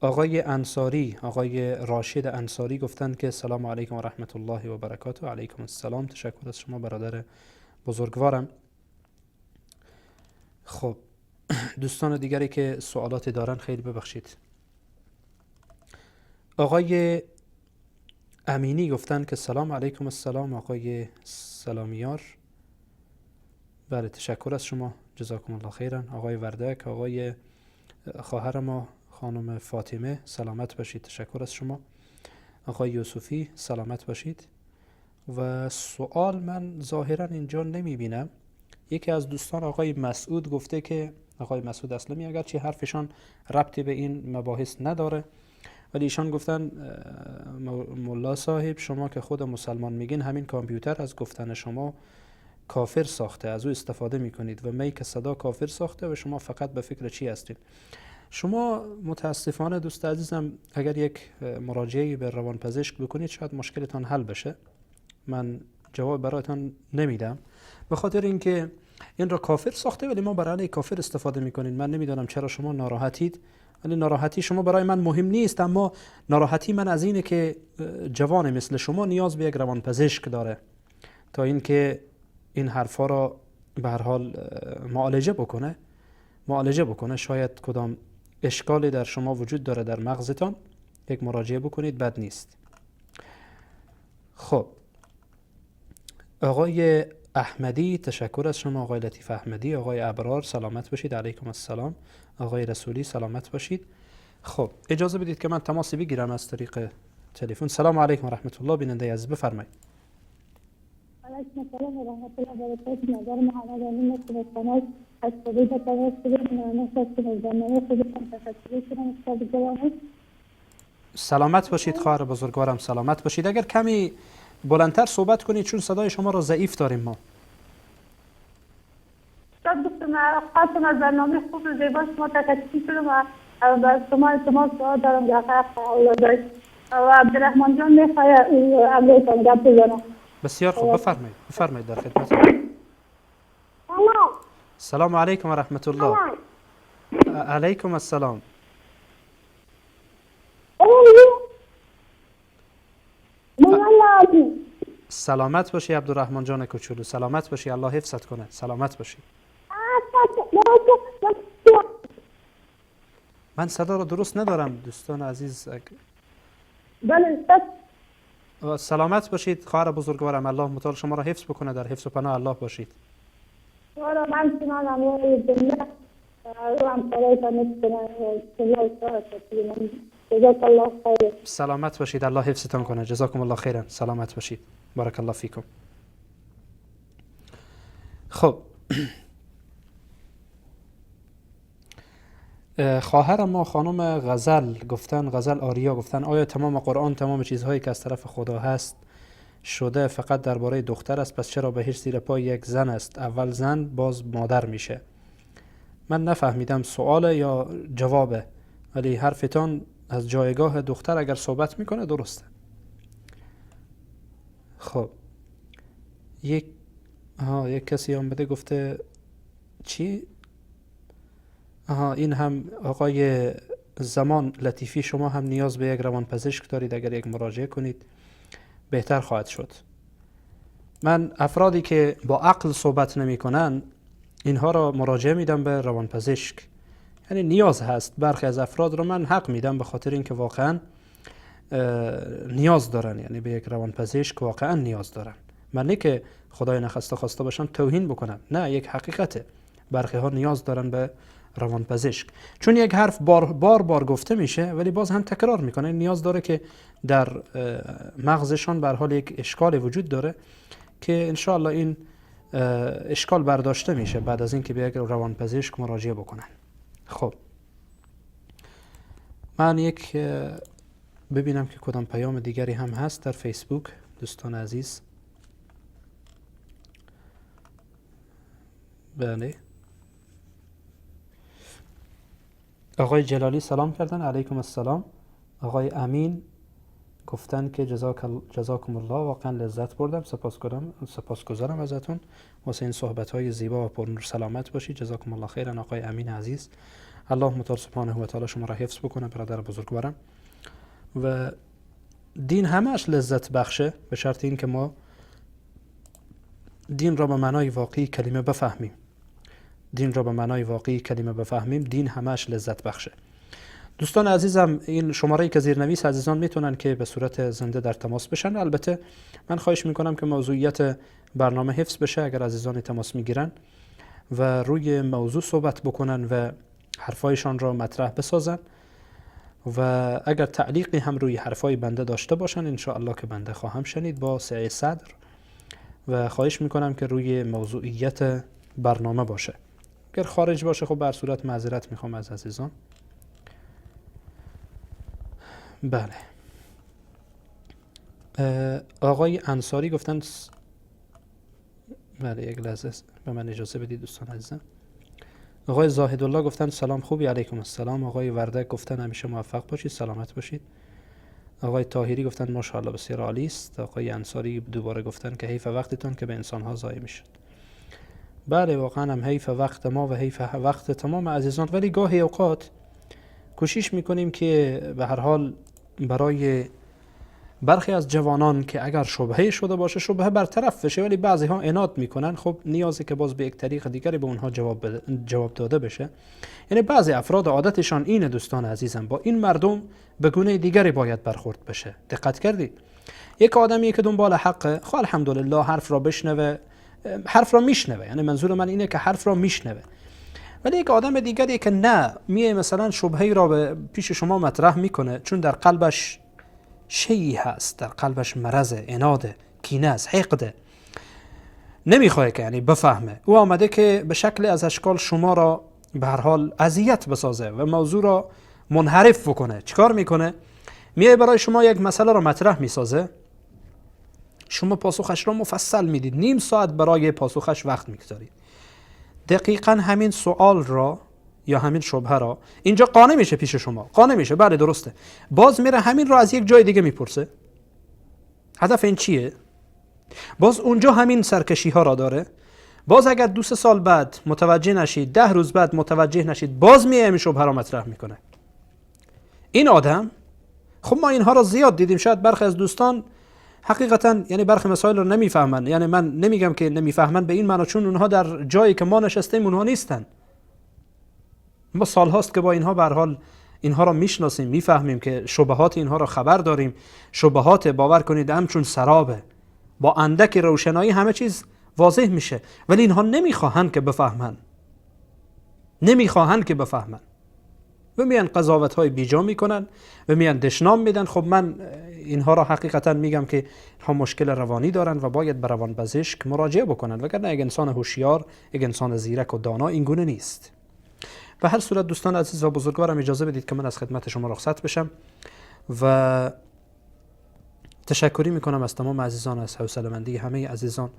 آقای انصاری، آقای راشد انصاری گفتن که سلام علیکم و رحمت الله و برکاته. علیکم السلام. تشکر از شما برادر بزرگوارم. خب دوستان دیگری که سوالاتی دارن خیلی ببخشید. آقای امینی گفتن که سلام علیکم السلام آقای سلامیار. بله تشکر از شما، جزاکم الله خیرا. آقای وردک، آقای خواهر ما خانم فاطمه سلامت باشید، تشکر از شما. آقای یوسفی سلامت باشید. و سوال من ظاهرا اینجا نمی بینم. یکی از دوستان آقای مسعود گفته که آقای مسعود اسلمی اگرچه حرفشان ربطی به این مباحث نداره ولی ایشان گفتن مولا صاحب شما که خود مسلمان میگین همین کامپیوتر از گفتن شما کافر ساخته، از او استفاده میکنید و می که صدا کافر ساخته و شما فقط به فکر چی هستید؟ شما متاسفانه دوست عزیزم اگر یک مراجعه به روانپزشک بکنید شاید مشکلتان حل بشه. من جواب برایتان نمیدم به خاطر اینکه این را کافر ساخته ولی ما برای کافر استفاده میکنید. من نمیدانم چرا شما ناراحتید، ولی ناراحتی شما برای من مهم نیست، اما ناراحتی من از اینه که جوان مثل شما نیاز به یک روانپزشک داره تا اینکه این حرفا را به هر حال معالجه بکنه. شاید کدام اشکالی در شما وجود داره در مغزتان، یک مراجعه بکنید، بد نیست. خب آقای احمدی تشکر از شما. آقای لطیف احمدی، آقای ابرار سلامت باشید. علیکم السلام. آقای رسولی سلامت باشید. خب اجازه بدید که من تماس بگیرم از طریق تلفن. سلام علیکم و رحمت الله. بیننده عزیز بفرمایید. علیکم السلام و رحمت الله و برکاته. نظر محمد امین مصطفی از خودی به توسط مناسب برنامه خودتان تشکر کنم. استاد گرامی سلامت باشید خواهر بزرگوارم، سلامت باشید. اگر کمی بلندتر صحبت کنید چون صدای شما را ضعیف داریم ما. استاد گفتم خواستم از برنامه خوب و زیبا شما تشکر کنم و از شما التماس دارم که حق اولاد و عبدالرحمن جان میخواه عبدالرحمن گپ بزنم. بسیار خوب، بفرمایید در خدمت. سلام علیکم و رحمت الله. علیکم السلام. سلامت باشی عبدالرحمن جان کوچولو، سلامت باشی، الله حفظت کنه، سلامت باشی. من صدا رو درست ندارم دوستان عزیز. بله سلامت باشید خواهر بزرگوارم، الله متعال شما را حفظ بکنه، در حفظ و پناه الله باشید. من سنانم و دنیا رو هم سرایتا نکنم. جزاک الله خیر. سلامت باشید، الله حفظتان کنه، جزاکم الله خیرا، سلامت باشید، بارک الله فیکم. خب خواهر ما خانم غزل آریا گفتن آیا تمام قرآن تمام چیزهایی که از طرف خدا هست شده فقط درباره دختر است؟ پس چرا بهشت زیر پای یک زن است؟ اول زن باز مادر میشه. من نفهمیدم سوال یا جوابه، ولی حرفتان از جایگاه دختر اگر صحبت میکنه درسته. خب یک کسی آمده گفته چی؟ این هم آقای زمان لطیفی، شما هم نیاز به یک روانپزشک دارید، اگر یک مراجعه کنید بهتر خواهد شد. من افرادی که با عقل صحبت نمی کنن اینها را مراجعه میدم به روانپزشک. یعنی نیاز هست، برخی از افراد را من حق میدم به خاطر اینکه واقعا نیاز دارن، یعنی به یک روانپزشک واقعا نیاز دارن. من نه که خدای نخواسته خواسته باشم توهین بکنم، نه، یک حقیقته، برخی ها نیاز دارن به روانپزشک، چون یک حرف بار گفته میشه ولی باز هم تکرار میکنه. نیاز داره که در مغزشان به هر حال یک اشکال وجود داره که انشاءالله این اشکال برداشته میشه بعد از اینکه به یک روانپزشک مراجعه بکنن. خب من یک ببینم که کدام پیام دیگری هم هست در فیسبوک. دوستان عزیز، بله، آقای جلالی سلام کردن، علیکم السلام. آقای امین گفتن که جزاکم الله، واقعا لذت بردم، سپاسگزارم ازتون واسه این صحبت‌های زیبا و پرنور، سلامت باشید، جزاکم الله خیرا. آقای امین عزیز، الله متعال سبحانه و تعالی شما را حفظ بکنه برادر بزرگوارم. و دین همش لذت بخشه به شرط این که ما دین را به معنای واقعی کلمه بفهمیم. دین همش لذت بخشه. دوستان عزیزم، این شماره که زیرنویس عزیزان میتونن که به صورت زنده در تماس بشن. البته من خواهش میکنم که موضوعیت برنامه حفظ بشه اگر عزیزان تماس میگیرن و روی موضوع صحبت بکنن و حرفایشان را مطرح بسازن و اگر تعلیقی هم روی حرفای بنده داشته باشن ان شاء الله که بنده خواهم شنید با سعه صدر، و خواهش میکنم که روی موضوعیت برنامه باشه. اگر خارج باشه خب بر صورت معذرت میخوام از عزیزان. بله، آقای انصاری گفتن بله، یک لحظه به من اجازه بدید دوستان عزیزم. آقای زاهد الله گفتن سلام خوبی، علیکم السلام. آقای وردک گفتن همیشه موفق باشید، سلامت باشید. آقای طاهری گفتن ماشاءالله بسیار عالی است. آقای انصاری دوباره گفتن که حیف وقتتون که به انسان‌ها ضایع میشه. بله، واقعا هم حیف وقت ما و حیف وقت تمام عزیزان، ولی گاهی اوقات کوشش میکنیم که به هر حال برای برخی از جوانان که اگر شبهه شده باشه شبهه برطرف بشه، ولی بعضی ها عناد میکنن. خب نیازی که باز به یک طریق دیگری به اونها جواب داده بشه. یعنی بعضی افراد عادتشان اینه دوستان عزیزم، با این مردم به گونه دیگری باید برخورد بشه. دقت کردید؟ یک آدمی که دنبال حقه، خب الحمدلله حرف را بشنوه، حرف را میشنوه، یعنی منظور من اینه که حرف را میشنوه. ولی یک آدم دیگری که نه، میه مثلا شبهه‌ای را به پیش شما مطرح میکنه چون در قلبش شیئی هست، در قلبش مرض، عناد، کینه است، حقده، نمیخواد که یعنی بفهمه. او آمده که به شکل از اشکال شما را به هر حال اذیت بسازه و موضوع را منحرف بکنه. چیکار میکنه؟ میه برای شما یک مسئله را مطرح میسازه، شما پاسخش را مفصل میدید، نیم ساعت برای پاسخش وقت میگذارید. دقیقاً همین سوال را یا همین شبهه را اینجا قانع میشه پیش شما، قانع میشه بله درسته، باز میره همین را از یک جای دیگه میپرسه. هدف این چیه؟ باز اونجا همین سرکشی ها را داره. باز اگر 2 سال بعد متوجه نشید، 10 روز بعد متوجه نشید، باز میه همین شبهه را مطرح میکنه. این آدم، خب ما اینها را زیاد دیدیم، شاید برخی از دوستان حقیقتا یعنی برخی مسائل رو نمیفهمن، یعنی من نمیگم که نمیفهمن به این معنا، چون اونها در جایی که ما نشستیم اونها نیستن. ما سال هاست که با اینها به هر حال اینها را میشناسیم، میفهمیم که شبهات اینها را خبر داریم. شبهات باور کنید همچون سرابه، با اندک روشنایی همه چیز واضح میشه، ولی اینها نمیخواهند که بفهمن، نمیخواهند که بفهمن و میان قضاوت های بیجا میکنن و میان دشنام میدن. خب من اینها را حقیقتا میگم که ها مشکل روانی دارن و باید به روانپزشک مراجعه بکنن، وگرنه یک انسان هوشیار، یک انسان زیرک و دانا این گونه نیست. به هر صورت دوستان عزیز و بزرگوارم اجازه بدید که من از خدمت شما رخصت بشم و تشکری میکنم از تمام عزیزان، از حوصله‌مندی همه عزیزان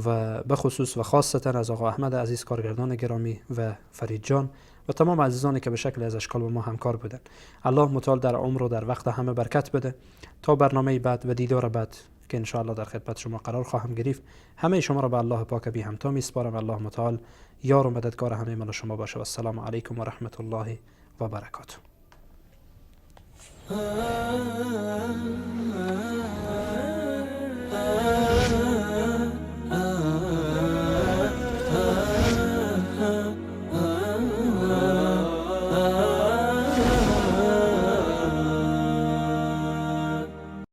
و به خصوص و خاصتا از آقا احمد عزیز کارگردان گرامی و فرید جان و تمام عزیزانی که به شکل از اشکال با ما همکار بودن. الله متعال در عمر و در وقت همه برکت بده تا برنامه بعد و دیدار بعد که ان شاء الله در خدمت شما قرار خواهم گرفت. همه شما را به الله پاک بی همتا میسپارم. الله متعال یار و مددگار همه من و شما باشه و السلام علیکم و رحمت الله و برکاته.